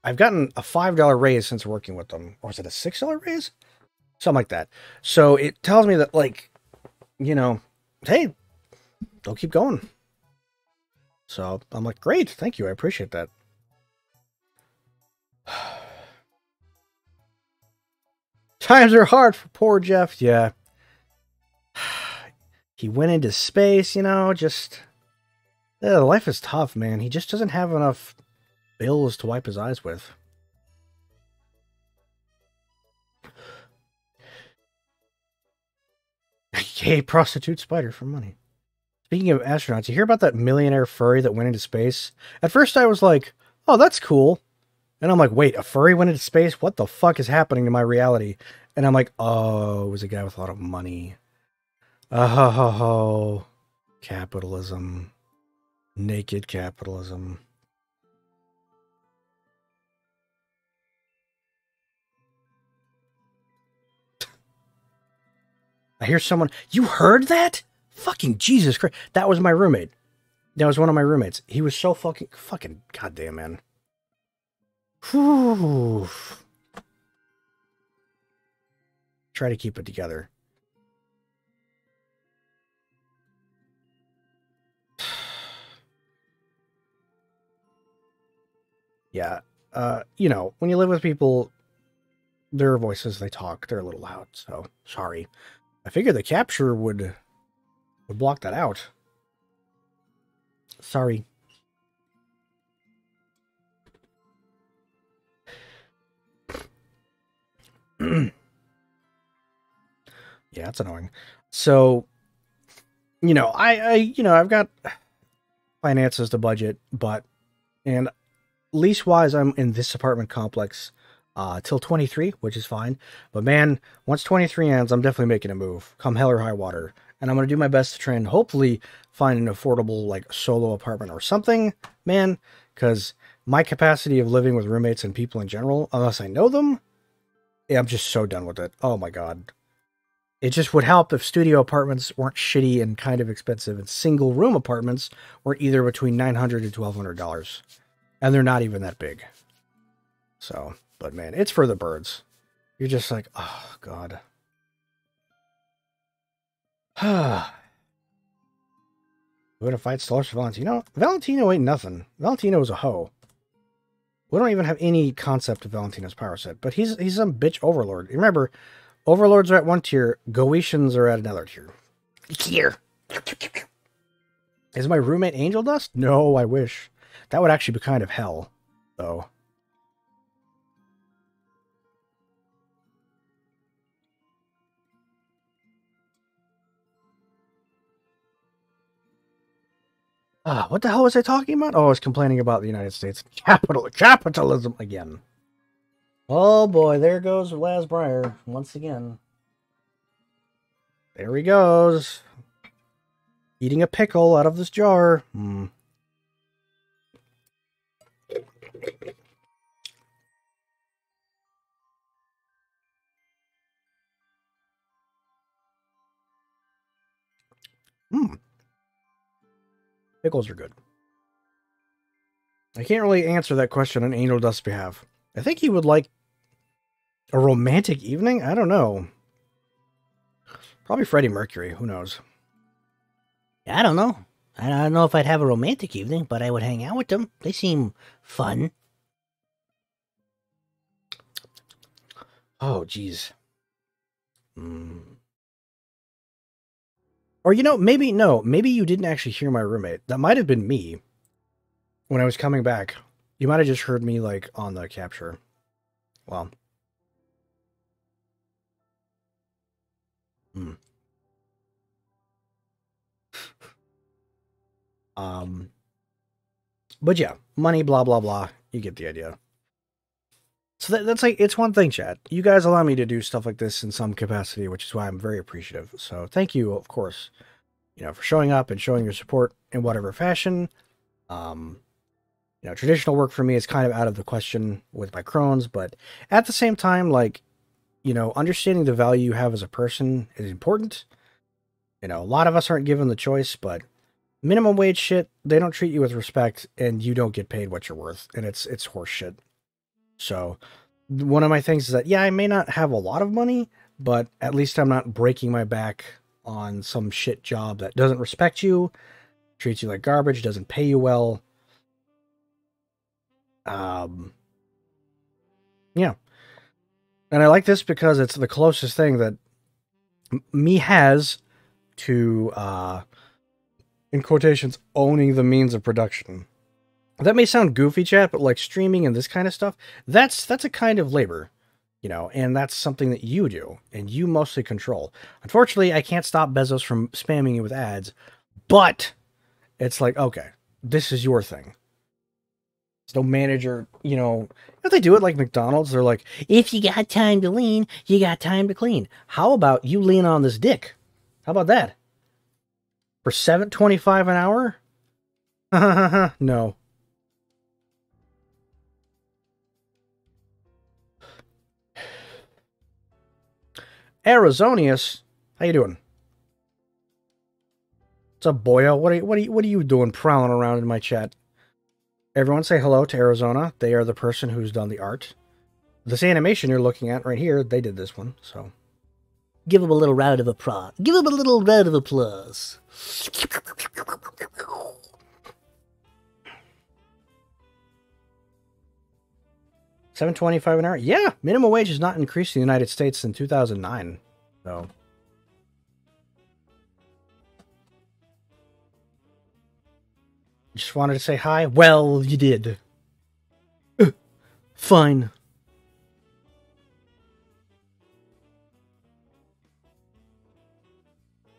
I've gotten a $5 raise since working with them. Or is it a $6 raise? Something like that. So it tells me that, like, you know, hey, they'll keep going. So I'm like, great, thank you, I appreciate that. Times are hard for poor Jeff. Yeah. He went into space, you know, just... Yeah, life is tough, man. He just doesn't have enough bills to wipe his eyes with. Gay prostitute spider for money. Speaking of astronauts, you hear about that millionaire furry that went into space? At first I was like, oh, that's cool. And I'm like, wait, a furry went into space? What the fuck is happening to my reality? And I'm like, oh, it was a guy with a lot of money. Oh, capitalism. Naked capitalism. I hear someone, you heard that? Fucking Jesus Christ. That was my roommate. That was one of my roommates. He was so fucking goddamn, man. Whew. Try to keep it together. Yeah. You know, when you live with people, their voices, they talk, they're a little loud, so sorry. I figured the capture would block that out. Sorry. Yeah, it's annoying. So, you know, I've got finances to budget, and lease-wise, I'm in this apartment complex till 23, which is fine. But man, once 23 ends, I'm definitely making a move, come hell or high water. And I'm going to do my best to try and hopefully find an affordable, like, solo apartment or something, man, because my capacity of living with roommates and people in general, unless I know them, yeah, I'm just so done with it. Oh my god. It just would help if studio apartments weren't shitty and kind of expensive, and single room apartments were either between $900 to $1,200. And they're not even that big. So, but man, it's for the birds. You're just like, oh, God. We're going to fight Stars for Valentino? Valentino ain't nothing. Valentino is a hoe. We don't even have any concept of Valentino's power set, but he's some bitch overlord. Remember, overlords are at one tier, Goetians are at another tier. Here. Is my roommate Angel Dust? No, I wish. That would actually be kind of hell, though. What the hell was I talking about? Oh, I was complaining about the United States. Capitalism again. Oh boy, there goes Laz Briar once again. There he goes. Eating a pickle out of this jar. Pickles are good. I can't really answer that question on Angel Dust's behalf. I think he would like a romantic evening? I don't know. Probably Freddie Mercury. Who knows? I don't know. I don't know if I'd have a romantic evening, but I would hang out with them. They seem fun. Oh, geez. Or, you know, maybe, no. Maybe you didn't actually hear my roommate. That might have been me. When I was coming back. You might have just heard me, like, on the capture. Well. But yeah, money, blah, blah, blah. You get the idea. So that's like, it's one thing, chat. You guys allow me to do stuff like this in some capacity, which is why I'm very appreciative. So thank you, of course, for showing up and showing your support in whatever fashion. Traditional work for me is kind of out of the question with my crones, but at the same time, like, understanding the value you have as a person is important. A lot of us aren't given the choice, but minimum wage shit, they don't treat you with respect, and you don't get paid what you're worth, and it's horse shit. So one of my things is that, yeah, I may not have a lot of money, but at least I'm not breaking my back on some shit job that doesn't respect you, treats you like garbage, doesn't pay you well. Yeah. And I like this because it's the closest thing that me has to, in quotations, owning the means of production. That may sound goofy, chat, but like streaming and this kind of stuff, that's a kind of labor, and that's something that you do and you mostly control. Unfortunately, I can't stop Bezos from spamming you with ads, but it's like, okay, this is your thing. There's no manager, if they do it like McDonald's, they're like, if you got time to lean, you got time to clean. How about you lean on this dick? How about that? For $7.25 an hour? No. Arizonius, how you doing? What's up, boyo? What are you doing prowling around in my chat? Everyone say hello to Arizona. They are the person who's done the art. This animation you're looking at right here, they did this one, so give them a little round of applause. Give them a little round of applause. $7.25 an hour? Yeah, minimum wage has not increased in the United States since 2009. So, just wanted to say hi. Well, you did. Fine.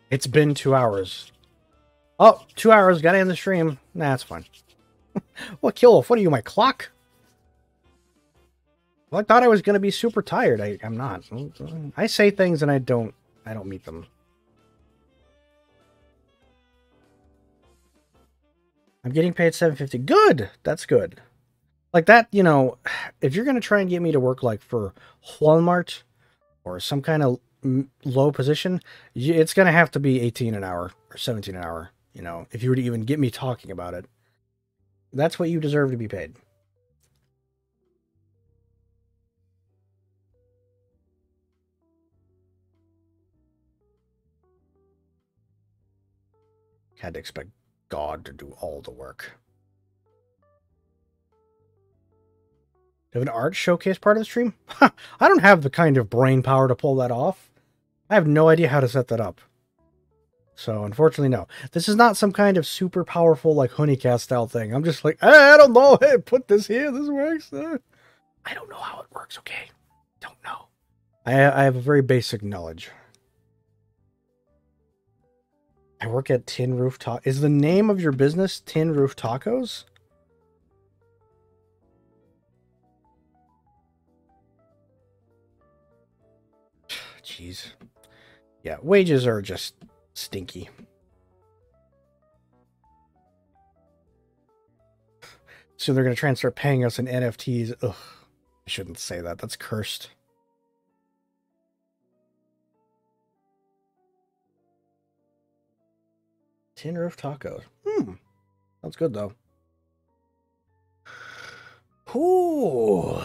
It's been 2 hours. Oh, 2 hours. Gotta end the stream. Nah, that's fine. What, Kill? What are you, my clock? Well, I thought I was going to be super tired. I'm not. I say things and I don't meet them. I'm getting paid $7.50. Good. That's good. Like that, if you're going to try and get me to work like for Walmart or some kind of low position, it's going to have to be 18 an hour or 17 an hour, if you were to even get me talking about it. That's what you deserve to be paid. Had to expect God to do all the work. Do you have an art showcase part of the stream? I don't have the kind of brain power to pull that off. I have no idea how to set that up. So, unfortunately, no. This is not some kind of super powerful, like, Honeycast style thing. I'm just like, I don't know. Hey, put this here. This works. I don't know how it works, okay? Don't know. I have a very basic knowledge. I work at Tin Roof Tacos. Is the name of your business Tin Roof Tacos? Jeez. Yeah, wages are just stinky. So they're going to try and start paying us in NFTs. Ugh. I shouldn't say that. That's cursed. Tin Roof Tacos. Sounds good, though. Ooh.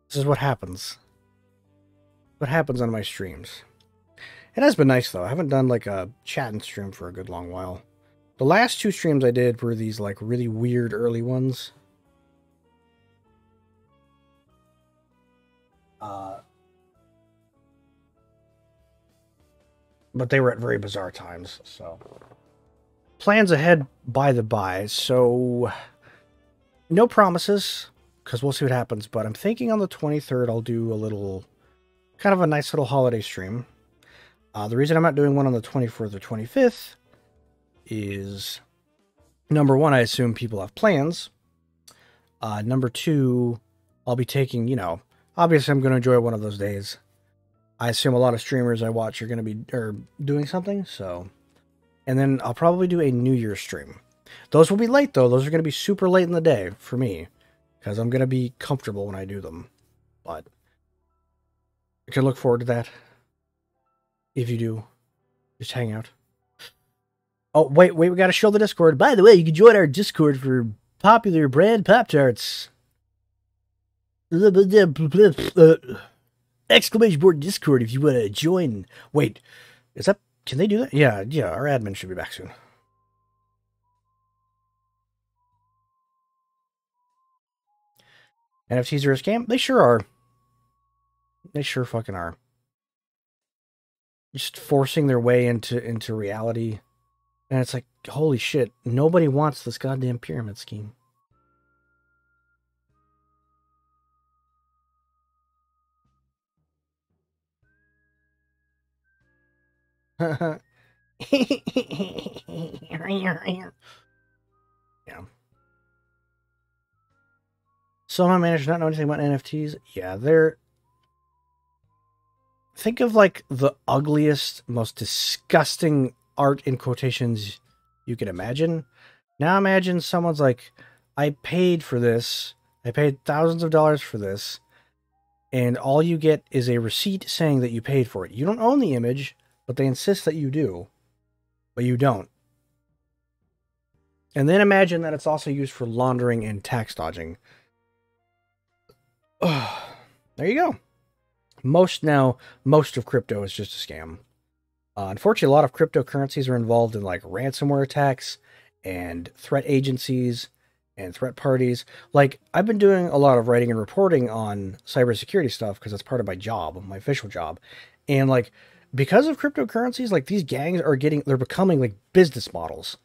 This is what happens. What happens on my streams. It has been nice, though. I haven't done, like, a chat and stream for a good long while. The last 2 streams I did were these, like, really weird early ones. But they were at very bizarre times, so. Plans ahead by the by, so no promises, because we'll see what happens, but I'm thinking on the 23rd I'll do a little, kind of a nice little holiday stream. The reason I'm not doing one on the 24th or 25th is, number one, I assume people have plans. Number two, I'll be taking, you know, obviously I'm going to enjoy one of those days. I assume a lot of streamers I watch are going to be doing something, so. And then I'll probably do a New Year's stream. Those will be late, though. Those are going to be super late in the day for me, because I'm going to be comfortable when I do them. But I can look forward to that. If you do, just hang out. Oh, wait, we got to show the Discord. By the way, you can join our Discord for popular brand Pop-Tarts. Exclamation board Discord if you want to join. Wait, is that, can they do that? Yeah, our admin should be back soon. NFTs are a scam? They sure are. They sure fucking are. Just forcing their way into reality. And it's like, holy shit, nobody wants this goddamn pyramid scheme. Yeah. Somehow managed to not know anything about NFTs. Yeah, they're... Think of, like, the ugliest, most disgusting art in quotations you can imagine. Now imagine someone's like, I paid for this. I paid thousands of dollars for this. And all you get is a receipt saying that you paid for it. You don't own the image, but they insist that you do. But you don't. And then imagine that it's also used for laundering and tax dodging. There you go. Most of crypto is just a scam. Unfortunately, a lot of cryptocurrencies are involved in like ransomware attacks and threat agencies and threat parties. Like, I've been doing a lot of writing and reporting on cybersecurity stuff because that's part of my job, my official job. And like, because of cryptocurrencies, like these gangs they're becoming like business models.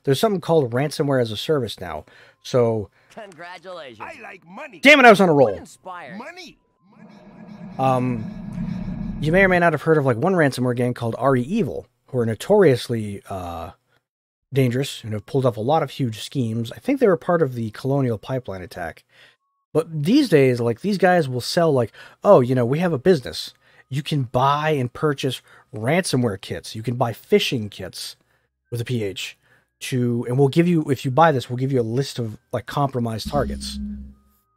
There's something called ransomware as a service now. So, congratulations. I like money. Damn it, I was on a roll. Money. You may or may not have heard of like one ransomware gang called RE Evil, who are notoriously dangerous and have pulled off a lot of huge schemes. I think they were part of the Colonial Pipeline attack. But these days, like, these guys will sell like, oh, you know, we have a business. You can buy and purchase ransomware kits. You can buy phishing kits with a PH and we'll give you, if you buy this, we'll give you a list of like compromised targets.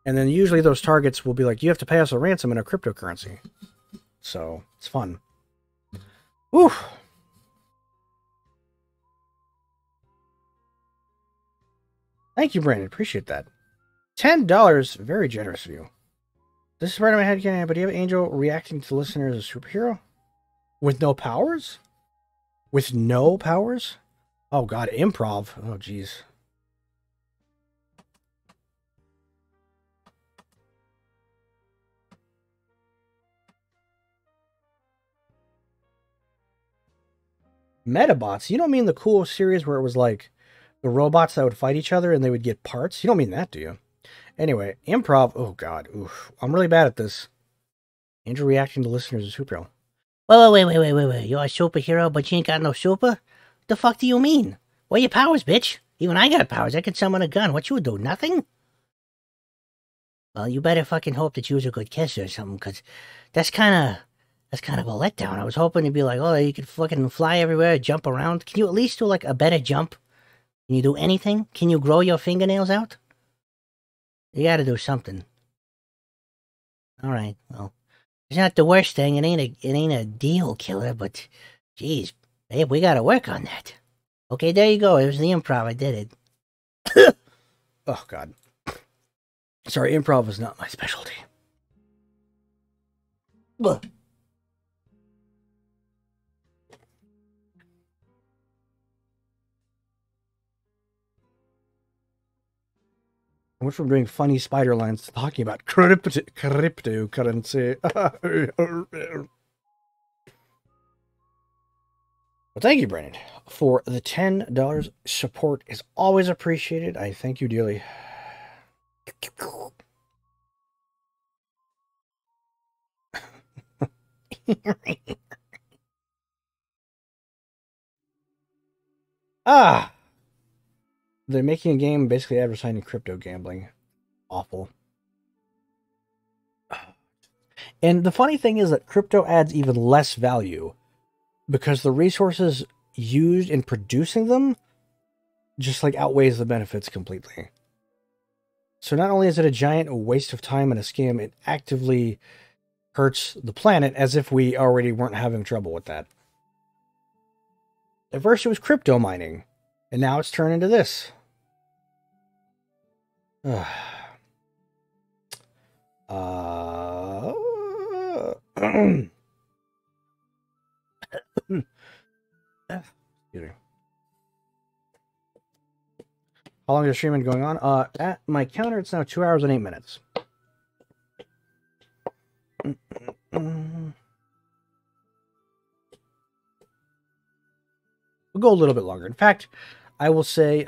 And then usually those targets will be like, you have to pay us a ransom in a cryptocurrency. So it's fun. Whew. Thank you, Brandon. Appreciate that. $10. Very generous of you. This is right in my head, but do you have Angel reacting to listeners as a superhero? With no powers? With no powers? Oh, God. Improv. Oh, jeez. Metabots? You don't mean the cool series where it was like the robots that would fight each other and they would get parts? You don't mean that, do you? Anyway, improv. Oh, God. Oof. I'm really bad at this. Angel reacting to listeners as a superhero. Wait. You're a superhero, but you ain't got no super? The fuck do you mean? What are your powers, bitch? Even I got powers. I could summon a gun. What you would do? Nothing? Well, you better fucking hope that you was a good kisser or something, because that's kind of a letdown. I was hoping to be like, oh, you could fucking fly everywhere, jump around. Can you at least do, like, a better jump? Can you do anything? Can you grow your fingernails out? You gotta do something. Alright, well, it's not the worst thing. It ain't a deal killer, but, geez, babe, we gotta work on that. Okay, there you go. It was the improv. I did it. Oh, God. Sorry, improv is not my specialty. Ugh. I went from doing funny spider lines to talking about cryptocurrency. Well, thank you, Brandon, for the $10. Support is always appreciated. I thank you dearly. They're making a game basically advertising crypto gambling. Awful. And the funny thing is that crypto adds even less value because the resources used in producing them just like outweighs the benefits completely. So not only is it a giant waste of time and a scam, it actively hurts the planet as if we already weren't having trouble with that. At first it was crypto mining, and now it's turned into this. Excuse me. How long is the stream been going on? At my counter, it's now 2 hours and 8 minutes. We'll go a little bit longer. In fact, I will say,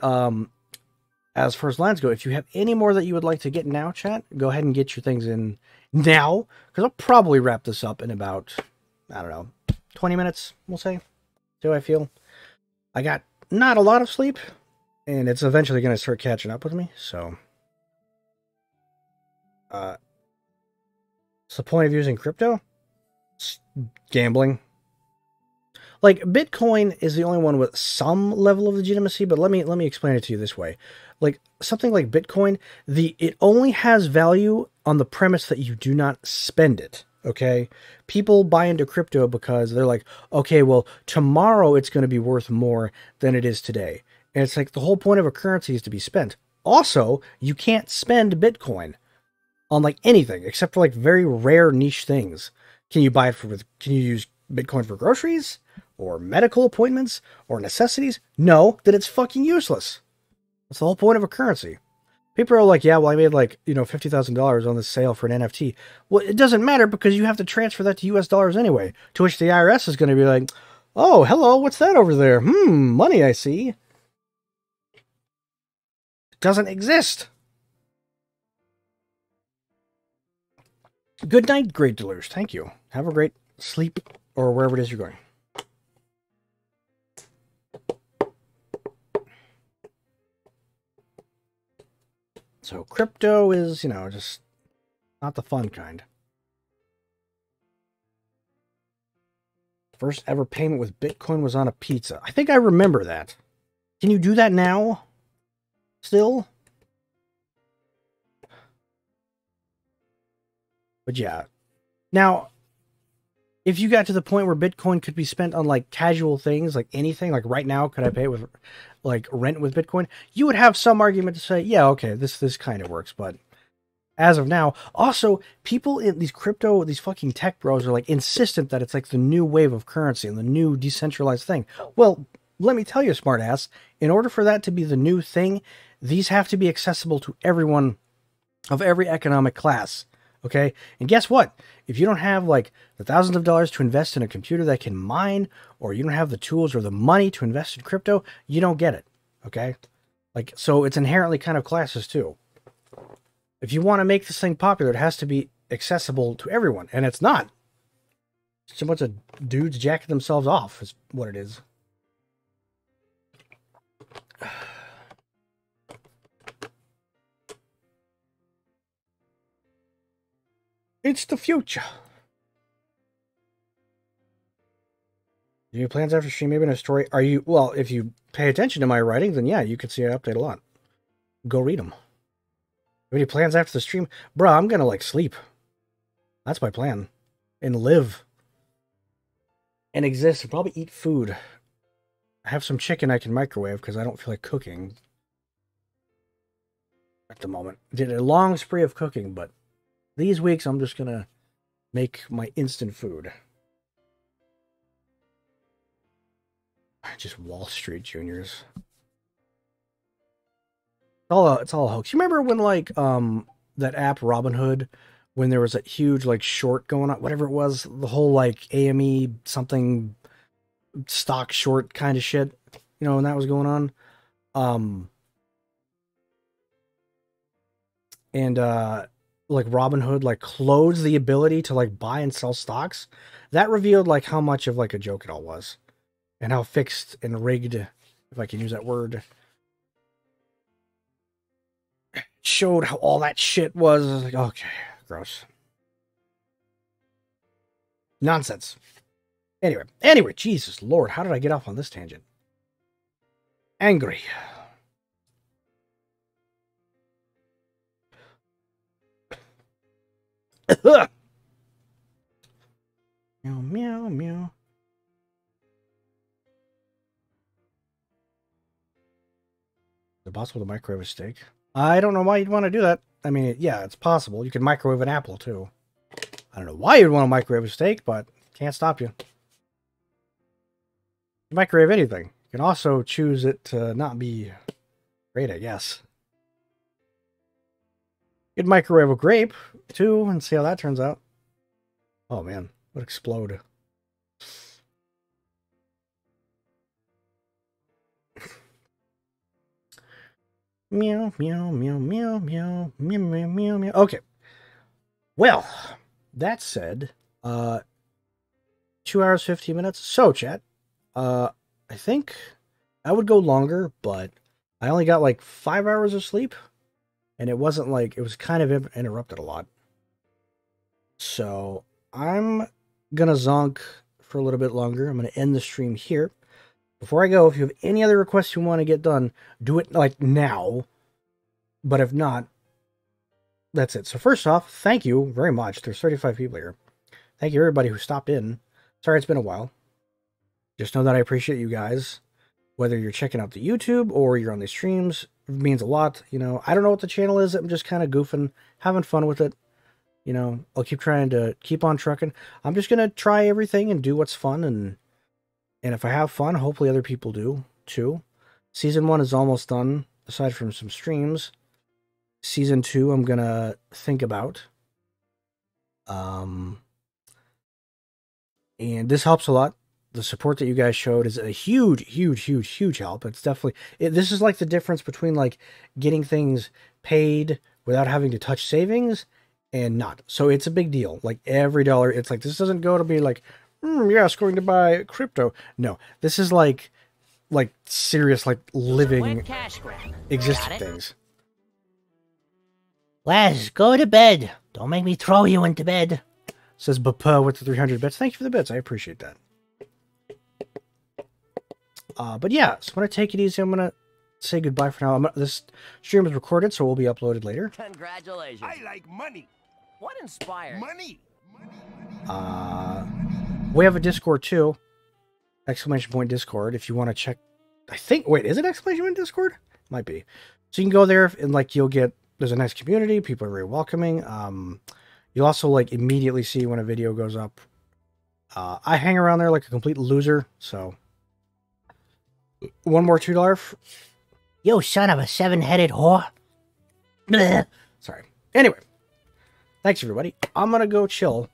as far as lines go, if you have any more that you would like to get now, chat, go ahead and get your things in now, because I'll probably wrap this up in about, I don't know, 20 minutes, we'll say. See how I feel? I got not a lot of sleep, and it's eventually going to start catching up with me, so. What's the point of using crypto? It's gambling. Like, Bitcoin is the only one with some level of legitimacy, but let me explain it to you this way. Like, something like Bitcoin, it only has value on the premise that you do not spend it, okay? People buy into crypto because they're like, okay, well, tomorrow it's going to be worth more than it is today. And it's like the whole point of a currency is to be spent. Also, you can't spend Bitcoin on, like, anything except for, like, very rare niche things. Can you buy it can you use Bitcoin for groceries? Or medical appointments, or necessities? No, then it's fucking useless. That's the whole point of a currency. People are like, yeah, well, I made like, $50,000 on this sale for an NFT. Well, it doesn't matter because you have to transfer that to US dollars anyway. To which the IRS is going to be like, oh, hello, what's that over there? Money, I see. It doesn't exist. Good night, Great Deluge. Thank you. Have a great sleep or wherever it is you're going. So crypto is, just not the fun kind. First ever payment with Bitcoin was on a pizza. I think I remember that. Can you do that now? Still? But yeah. Now, if you got to the point where Bitcoin could be spent on like casual things, like anything, like right now, could I pay it with like rent with Bitcoin? You would have some argument to say, yeah, okay, this kind of works. But as of now, also people in these fucking tech bros are like insistent that it's like the new wave of currency and the new decentralized thing. Well, let me tell you, smartass, in order for that to be the new thing, these have to be accessible to everyone of every economic class. Okay. And guess what? If you don't have like the thousands of dollars to invest in a computer that can mine, or you don't have the tools or the money to invest in crypto, you don't get it. Okay. Like, so it's inherently kind of classes too. If you want to make this thing popular, it has to be accessible to everyone. And it's not. It's just a bunch of dudes jacking themselves off is what it is. It's the future. Do you have plans after stream? Maybe in a story? Well, if you pay attention to my writing, then yeah, you can see I update a lot. Go read them. Any plans after the stream? Bruh, I'm gonna like sleep. That's my plan. And live. And exist. And probably eat food. I have some chicken I can microwave because I don't feel like cooking at the moment. Did a long spree of cooking, but these weeks, I'm just going to make my instant food. Just Wall Street Juniors. It's all a hoax. You remember when, like, that app Robinhood, when there was a huge, like, short going on, whatever it was, the whole, like, AME something stock short kind of shit, when that was going on? Like Robinhood like closed the ability to like buy and sell stocks. That revealed like how much of like a joke it all was, and how fixed and rigged, if I can use that word, showed how all that shit was. I was like, okay, gross. Nonsense. Anyway, Jesus Lord, how did I get off on this tangent? Angry. Meow, meow, meow. Is it possible to microwave a steak? I don't know why you'd want to do that. I mean, yeah, it's possible. You can microwave an apple, too. I don't know why you'd want to microwave a steak, but can't stop you. You microwave anything. You can also choose it to not be great, I guess. You could microwave a grape, too, and see how that turns out. Oh, man. Would explode. Meow, meow, meow, meow, meow, meow, meow, meow, meow. Okay. Well, that said, 2 hours, 15 minutes. So, chat, I think I would go longer, but I only got like 5 hours of sleep, and it wasn't like, it was kind of interrupted a lot. So, I'm gonna zonk for a little bit longer. I'm gonna end the stream here. Before I go, if you have any other requests you want to get done, do it like now. But if not, that's it. So first off, thank you very much. There's 35 people here. Thank you everybody who stopped in. Sorry it's been a while. Just know that I appreciate you guys. Whether you're checking out the YouTube or you're on the streams, it means a lot. You know, I don't know what the channel is. I'm just kind of goofing, having fun with it. You know, I'll keep trying to keep on trucking. I'm just going to try everything and do what's fun. And if I have fun, hopefully other people do too. Season 1 is almost done, aside from some streams. Season 2, I'm going to think about. And this helps a lot. The support that you guys showed is a huge help. It's definitely... this is like the difference between like getting things paid without having to touch savings and not. So it's a big deal. Like every dollar, it's like, this doesn't go to be like, yes, going to buy crypto. No, this is like serious, like living, existing things. Les, go to bed. Don't make me throw you into bed. Says Bapa with the 300 bits. Thank you for the bits. I appreciate that. But yeah, so I'm going to take it easy. I'm going to say goodbye for now. This stream is recorded, so it will be uploaded later. Congratulations. I like money. What inspired? Money. We have a Discord too. Exclamation point Discord if you want to check. I think, wait, is it exclamation point Discord? Might be. So you can go there and like you'll get, there's a nice community. People are very welcoming. You'll also like immediately see when a video goes up. I hang around there like a complete loser. So one more $2. You son of a 7-headed whore. Blech. Sorry. Anyway, thanks everybody. I'm going to go chill.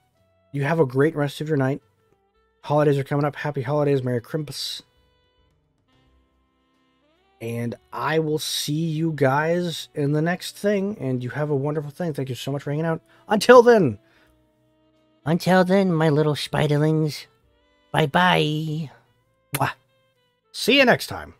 You have a great rest of your night. Holidays are coming up. Happy holidays. Merry Christmas. And I will see you guys in the next thing. And you have a wonderful thing. Thank you so much for hanging out. Until then. Until then, my little spiderlings. Bye-bye. See you next time.